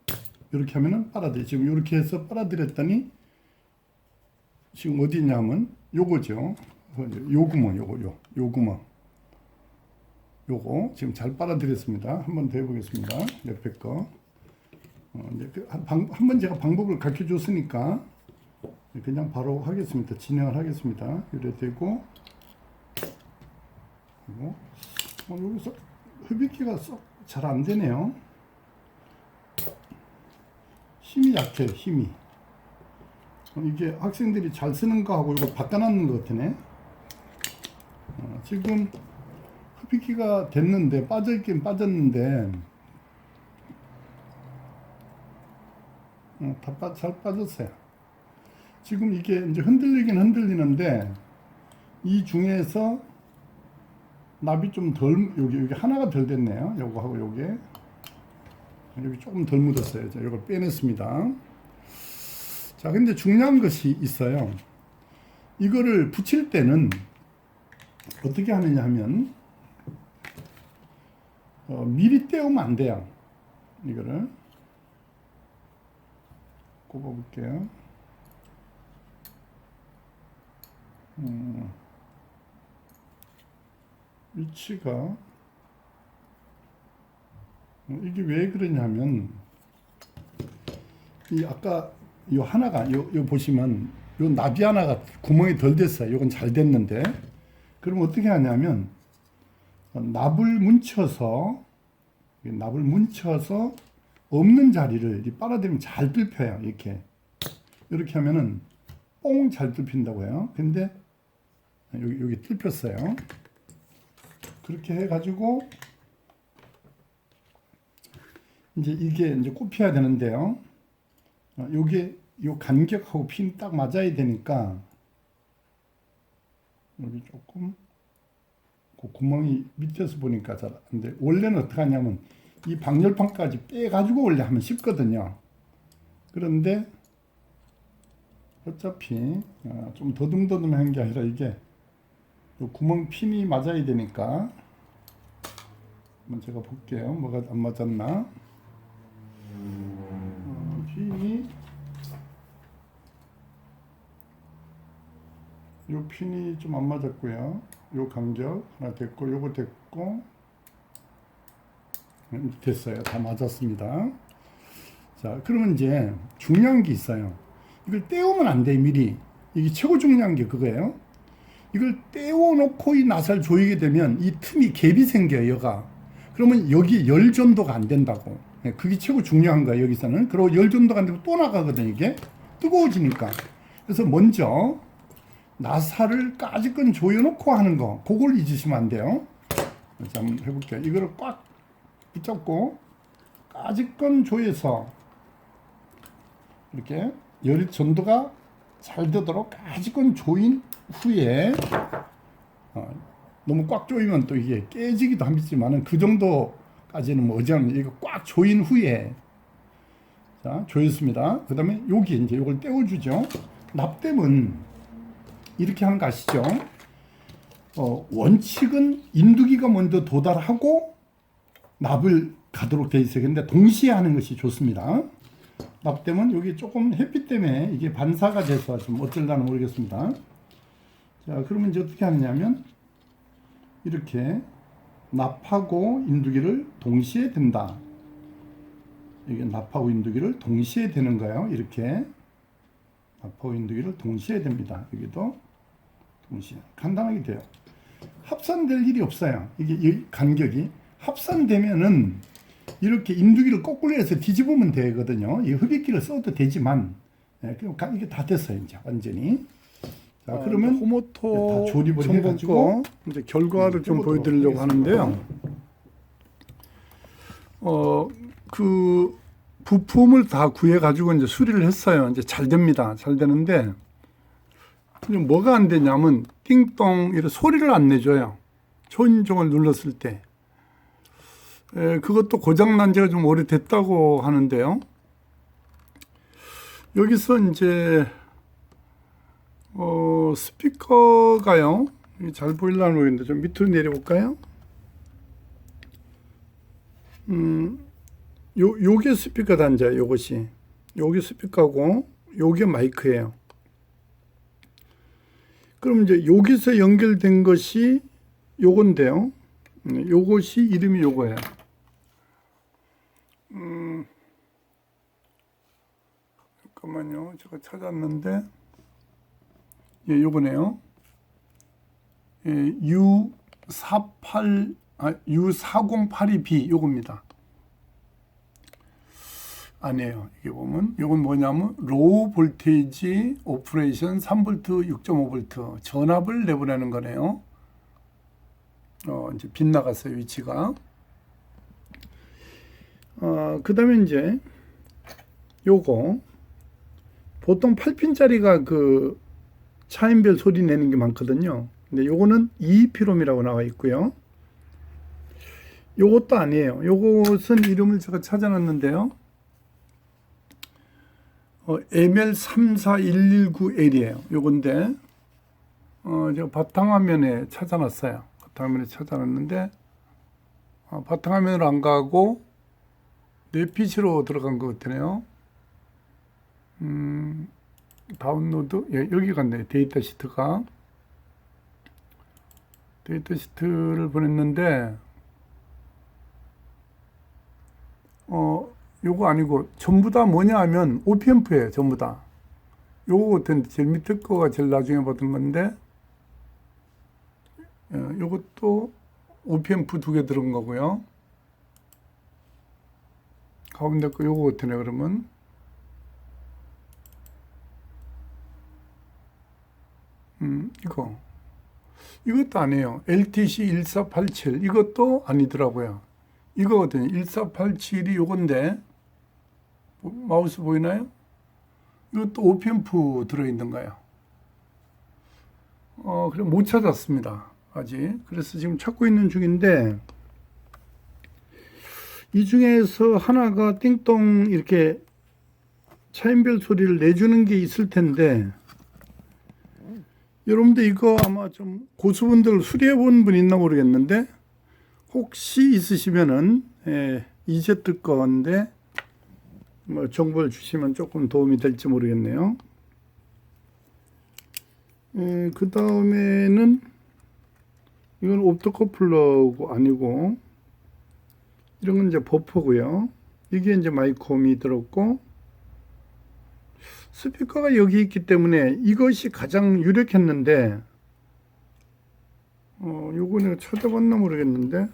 이렇게 하면은 빨아들여. 지금 이렇게 해서 빨아들였더니 지금 어디 있냐면 요거죠. 요 구멍, 요 구멍. 요거 지금 잘 빨아들였습니다. 한번 더 해보겠습니다. 옆에 거. 한번 제가 방법을 가르쳐 줬으니까 그냥 바로 하겠습니다. 진행을 하겠습니다. 이래 되고 그리고 여기서 흡입기가 썩 잘 안 되네요. 힘이 약해요. 힘이. 이게 학생들이 잘 쓰는 거하고 이거 바꿔놨는 것 같으네. 지금 흡입기가 됐는데 빠져있긴 빠졌는데 잘 빠졌어요. 지금 이게 이제 흔들리긴 흔들리는데 이 중에서 납이 좀 덜, 여기 하나가 덜 됐네요. 요거하고 요게 여기 조금 덜 묻었어요. 자, 이걸 빼냈습니다. 자, 근데 중요한 것이 있어요. 이거를 붙일 때는 어떻게 하느냐 하면 미리 떼우면 안 돼요. 이거를 꼽아볼게요. 위치가 이게 왜 그러냐면 이 아까 요 하나가 요 보시면 요 나비 하나가 구멍이 덜 됐어요. 요건 잘 됐는데 그럼 어떻게 하냐면 납을 뭉쳐서 없는 자리를 빨아들이면 잘 뚫혀요. 이렇게 하면은 뽕 잘 뚫힌다고 해요. 근데 여기 뚫혔어요. 그렇게 해가지고 이제 이게 이제 꼽혀야 되는데요. 요게 요 간격하고 핀 딱 맞아야 되니까 여기 조금 그 구멍이 밑에서 보니까 잘 안 돼. 원래는 어떻게 하냐면 이 방열판까지 빼가지고 원래 하면 쉽거든요. 그런데 어차피 좀 더듬더듬한 게 아니라 이게 요 구멍 핀이 맞아야 되니까 한번 제가 볼게요. 뭐가 안 맞았나? 요 핀이 좀 안 맞았고요. 요 간격 하나 됐고 요거 됐고 됐어요. 다 맞았습니다. 자, 그러면 이제 중요한 게 있어요. 이걸 떼우면 안 돼. 미리. 이게 최고 중요한 게 그거예요. 이걸 떼워놓고 이 낫을 조이게 되면 이 틈이 갭이 생겨요. 여가. 그러면 여기 열 전도가 안 된다고. 그게 최고 중요한 거예요. 여기서는. 그리고 열 전도가 안 되고 또 나가거든. 이게 뜨거워지니까. 그래서 먼저 나사를 까짓건 조여놓고 하는 거, 그걸 잊으시면 안 돼요. 자, 한번 해볼게요. 이거를 꽉 붙잡고 까짓건 조여서 이렇게 열 전도가 잘 되도록 가지건 조인 후에 너무 꽉 조이면 또 이게 깨지기도 하지만은 그 정도까지는 뭐 어지간하면 이거 꽉 조인 후에 자 조였습니다. 그 다음에 여기 이제 이걸 떼어주죠. 납땜은 이렇게 하는 거 아시죠? 원칙은 인두기가 먼저 도달하고 납을 가도록 돼 있어요. 근데 동시에 하는 것이 좋습니다. 납땜은 여기 조금 햇빛 때문에 이게 반사가 돼서 좀 어쩔라는 모르겠습니다. 자, 그러면 이제 어떻게 하느냐면 이렇게 납하고 인두기를 동시에 댄다. 이게 납하고 인두기를 동시에 대는 거예요. 이렇게 납하고 인두기를 동시에 됩니다. 여기도 동시에 간단하게 돼요. 합산될 일이 없어요. 이게 이 간격이 합산되면은 이렇게 인두기를 거꾸로 해서 뒤집으면 되거든요. 이 흡입기를 써도 되지만 이게 다 됐어요. 이제 완전히. 자, 그러면 호모토 다 조립을 해가지고 이제 결과를 좀 해보도록 보여드리려고 하겠습니다. 하는데요. 그 부품을 다 구해 가지고 이제 수리를 했어요. 이제 잘 됩니다. 잘 되는데 이제 뭐가 안 되냐면 띵동 이런 소리를 안 내줘요. 초인종을 눌렀을 때. 그것도 고장난 지가 좀 오래됐다고 하는데요. 여기서 이제 스피커가요. 잘 보이려면 모르겠는데 좀 밑으로 내려볼까요? 요게 스피커 단자예요. 요것이. 요게 스피커고 요게 마이크예요. 그럼 이제 여기서 연결된 것이 요건데요. 요것이 이름이 요거예요. 잠깐만요. 제가 찾았는데 예, 요거네요. 예, U408B 요겁니다. 아니에요. 이게 보면 요건 뭐냐면 로우 볼테이지 오퍼레이션 3V 6.5V 전압을 내보내는 거네요. 이제 빗나갔어요. 위치가. 그 다음에 이제 요거 보통 8핀짜리가 그 차인별 소리 내는 게 많거든요. 근데 요거는 2피롬이라고 나와 있고요. 요것도 아니에요. 요것은 이름을 제가 찾아놨는데요. ML34119L이에요. 요건데 제가 바탕화면에 찾아놨어요. 바탕화면에 찾아놨는데 바탕화면으로 안 가고 넷피치로 들어간 것 같네요. 다운로드 예, 여기 갔네요. 데이터 시트가 데이터 시트를 보냈는데 요거 아니고 전부 다 뭐냐 하면 OPMP예요. 전부 다 요거 같은데 제일 밑에 거가 제일 나중에 받은 건데 요것도 OPMP 2개 들은 거고요. 가운데 거 요거 같으네. 그러면 이것도 아니에요. LTC 1487 이것도 아니더라고요. 이거거든요. 1487이 요건데 마우스 보이나요? 이것도 OPMP 들어있는 거예요. 그래 못 찾았습니다. 아직. 그래서 지금 찾고 있는 중인데 이 중에서 하나가 띵동 이렇게 차인별 소리를 내주는 게 있을 텐데 여러분들 이거 아마 좀 고수분들 수리해 본 분 있나 모르겠는데 혹시 있으시면은 이제 뜰 건데 뭐 정보를 주시면 조금 도움이 될지 모르겠네요. 그 다음에는 이건 옵토커플러가 아니고 이런 건 이제 버퍼고요. 이게 이제 마이크홈이 들었고 스피커가 여기 있기 때문에 이것이 가장 유력했는데 요거 내가 찾아봤나 모르겠는데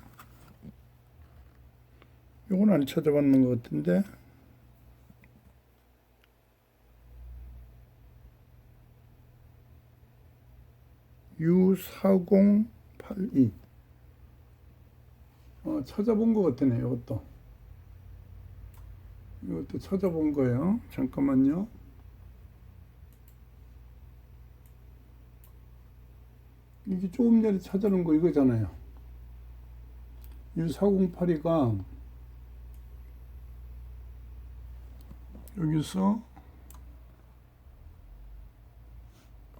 요건 안 찾아봤는 것 같은데 U4082 찾아본 것 같으네. 이것도 이것도 찾아본 거예요. 잠깐만요. 이게 조금 전에 찾아놓은 거 이거잖아요. U408이가 여기서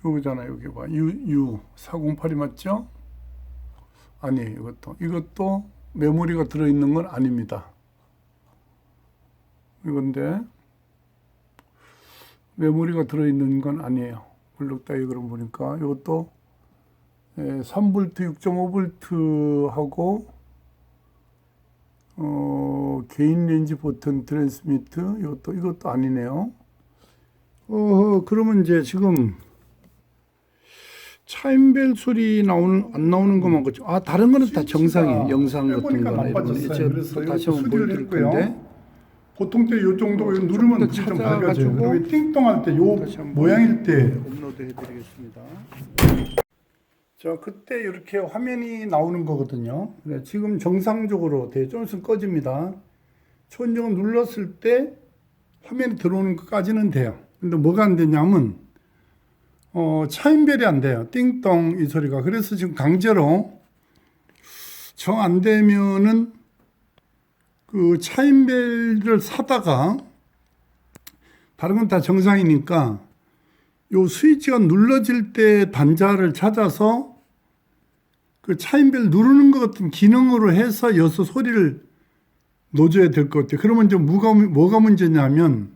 여기잖아요. 여기 봐. U408이 맞죠? 아니에요. 이것도 메모리가 들어있는 건 아닙니다. 이건데 메모리가 들어있는 건 아니에요. 블록 다이어그램 보니까 이것도 3V, 6.5V하고 개인 렌즈 버튼 트랜스미트 이것도 아니네요. 그러면 이제 지금 차임벨 소리 안 나오는 것만 그죠? 다른 거는 다 정상이에요. 영상 같은 거나 이런 거 그래서 다시 한번 수리를 보여드릴 했고요. 건데 보통 때 요 정도 누르면 더 불이 좀 찾아가지고 밝아져요. 그리고 띵동할 때 요 다시 한번 모양일 때 업로드 해드리겠습니다. 자, 그때 이렇게 화면이 나오는 거거든요. 네, 지금 정상적으로 좀 있으면 꺼집니다. 초인종을 눌렀을 때 화면이 들어오는 것까지는 돼요. 근데 뭐가 안 되냐면 차임벨이 안 돼요. 띵동 이 소리가. 그래서 지금 강제로 정 안 되면은 그 차임벨을 사다가 다른 건 다 정상이니까 요 스위치가 눌러질 때 단자를 찾아서 그 차임벨 누르는 것 같은 기능으로 해서 여기서 소리를 넣어줘야 될 것 같아요. 그러면 이제 뭐가 문제냐면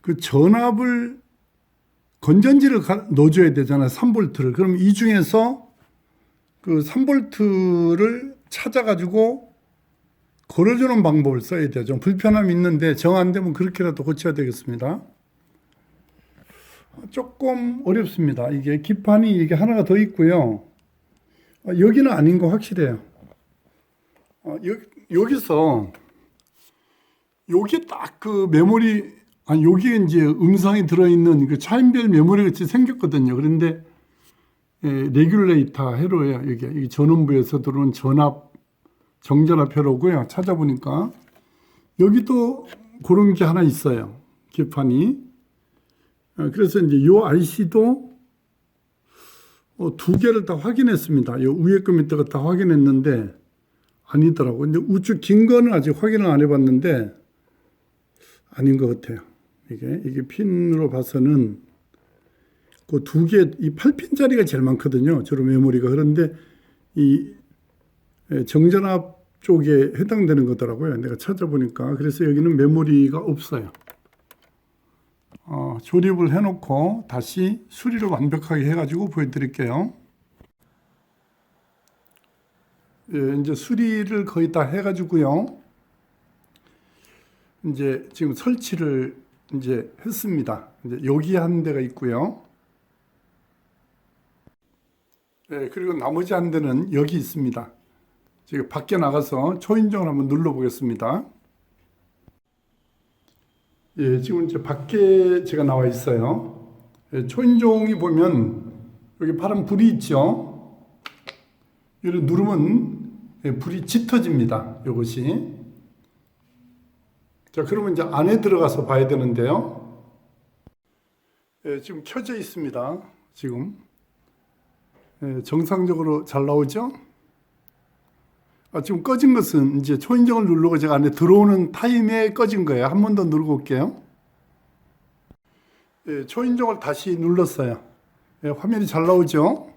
그 전압을 건전지를 넣어줘야 되잖아요. 3V를. 그럼 이 중에서 그 3V를 찾아가지고 걸어주는 방법을 써야 돼요. 좀 불편함이 있는데 정 안 되면 그렇게라도 고쳐야 되겠습니다. 조금 어렵습니다. 이게 기판이 이게 하나가 더 있고요. 여기는 아닌 거 확실해요. 여기서 여기 딱 그 메모리 여기에 이제 음성이 들어있는 그 차임벨 메모리 같이 생겼거든요. 그런데 레귤레이터 회로예요. 이게 전원부에서 들어오는 정전압 회로고요. 찾아보니까 여기도 그런 게 하나 있어요. 기판이. 그래서 이제 이 IC도 두 개를 다 확인했습니다. 요 위에 거 밑에 거 다 확인했는데 아니더라고요. 근데 우측 긴 거는 아직 확인을 안 해봤는데 아닌 것 같아요. 이게 핀으로 봐서는 그 두 개, 이 8핀짜리가 제일 많거든요. 저런 메모리가. 그런데 이 정전압 쪽에 해당되는 거더라고요. 내가 찾아보니까. 그래서 여기는 메모리가 없어요. 조립을 해놓고 다시 수리를 완벽하게 해가지고 보여드릴게요. 이제 수리를 거의 다 해가지고요. 이제 지금 설치를 이제 했습니다. 이제 여기 한 대가 있고요. 그리고 나머지 한 대는 여기 있습니다. 지금 밖에 나가서 초인종을 한번 눌러 보겠습니다. 지금 이제 밖에 제가 나와 있어요. 초인종이 보면 여기 파란 불이 있죠. 이를 누르면 불이 짙어집니다. 이것이. 자, 그러면 이제 안에 들어가서 봐야 되는데요. 지금 켜져 있습니다. 지금. 정상적으로 잘 나오죠? 지금 꺼진 것은 이제 초인종을 누르고 제가 안에 들어오는 타임에 꺼진 거예요. 한 번 더 누르고 올게요. 초인종을 다시 눌렀어요. 화면이 잘 나오죠?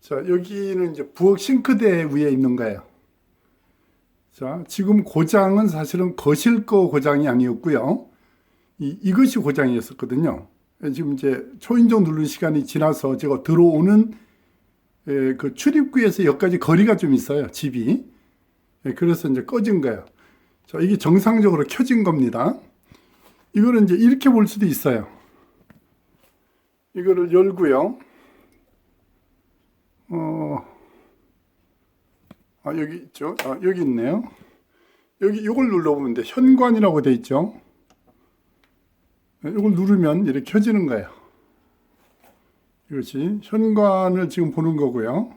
자, 여기는 이제 부엌 싱크대 위에 있는 거예요. 자, 지금 고장은 사실은 거실 거 고장이 아니었고요. 이것이 고장이었었거든요. 지금 이제 초인종 누르는 시간이 지나서 제가 들어오는 그 출입구에서 여기까지 거리가 좀 있어요. 집이. 그래서 이제 꺼진 거예요. 자, 이게 정상적으로 켜진 겁니다. 이거는 이제 이렇게 볼 수도 있어요. 이거를 열고요. 여기 있죠. 여기 있네요. 여기 이걸 눌러보면 돼. 현관이라고 돼 있죠. 이걸 누르면 이렇게 켜지는 거예요. 이것이 현관을 지금 보는 거고요.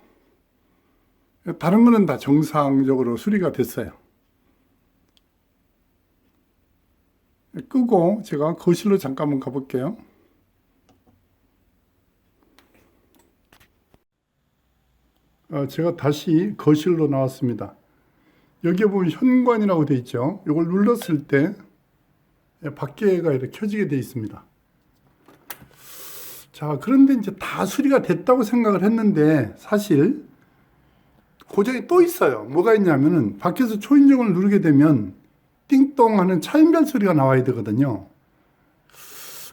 다른 거는 다 정상적으로 수리가 됐어요. 끄고 제가 거실로 잠깐만 가볼게요. 제가 다시 거실로 나왔습니다. 여기에 보면 현관이라고 되어 있죠. 이걸 눌렀을 때 밖에가 이렇게 켜지게 되어 있습니다. 자, 그런데 이제 다 수리가 됐다고 생각을 했는데 사실 고장이 또 있어요. 뭐가 있냐면은 밖에서 초인종을 누르게 되면 띵동 하는 차인별 소리가 나와야 되거든요.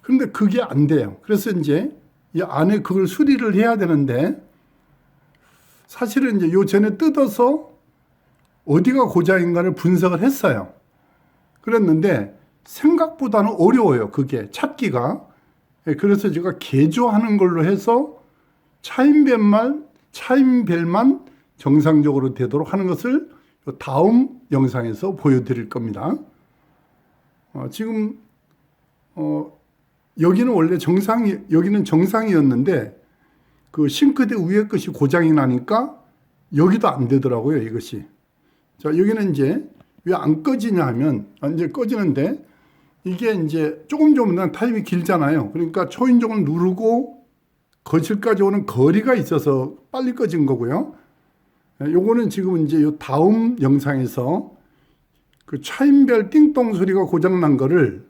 그런데 그게 안 돼요. 그래서 이제 이 안에 그걸 수리를 해야 되는데 사실은 이제 요 전에 뜯어서 어디가 고장인가를 분석을 했어요. 그랬는데 생각보다는 어려워요. 그게 찾기가. 그래서 제가 개조하는 걸로 해서 차인별만 정상적으로 되도록 하는 것을 다음 영상에서 보여드릴 겁니다. 지금 여기는 원래 여기는 정상이었는데 그 싱크대 위에 것이 고장이 나니까 여기도 안 되더라고요, 이것이. 자, 여기는 이제 왜 안 꺼지냐 하면, 이제 꺼지는데, 이게 이제 조금 타임이 길잖아요. 그러니까 초인종을 누르고 거실까지 오는 거리가 있어서 빨리 꺼진 거고요. 요거는 지금 이제 요 다음 영상에서 그 차인별 띵동 소리가 고장난 거를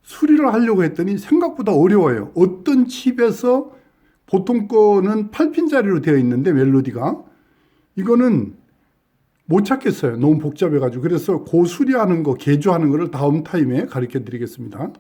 수리를 하려고 했더니 생각보다 어려워요. 어떤 칩에서 보통 거는 8핀짜리로 되어 있는데 멜로디가 이거는 못 찾겠어요. 너무 복잡해가지고. 그래서 그 수리하는 거, 개조하는 거를 다음 타임에 가르쳐 드리겠습니다.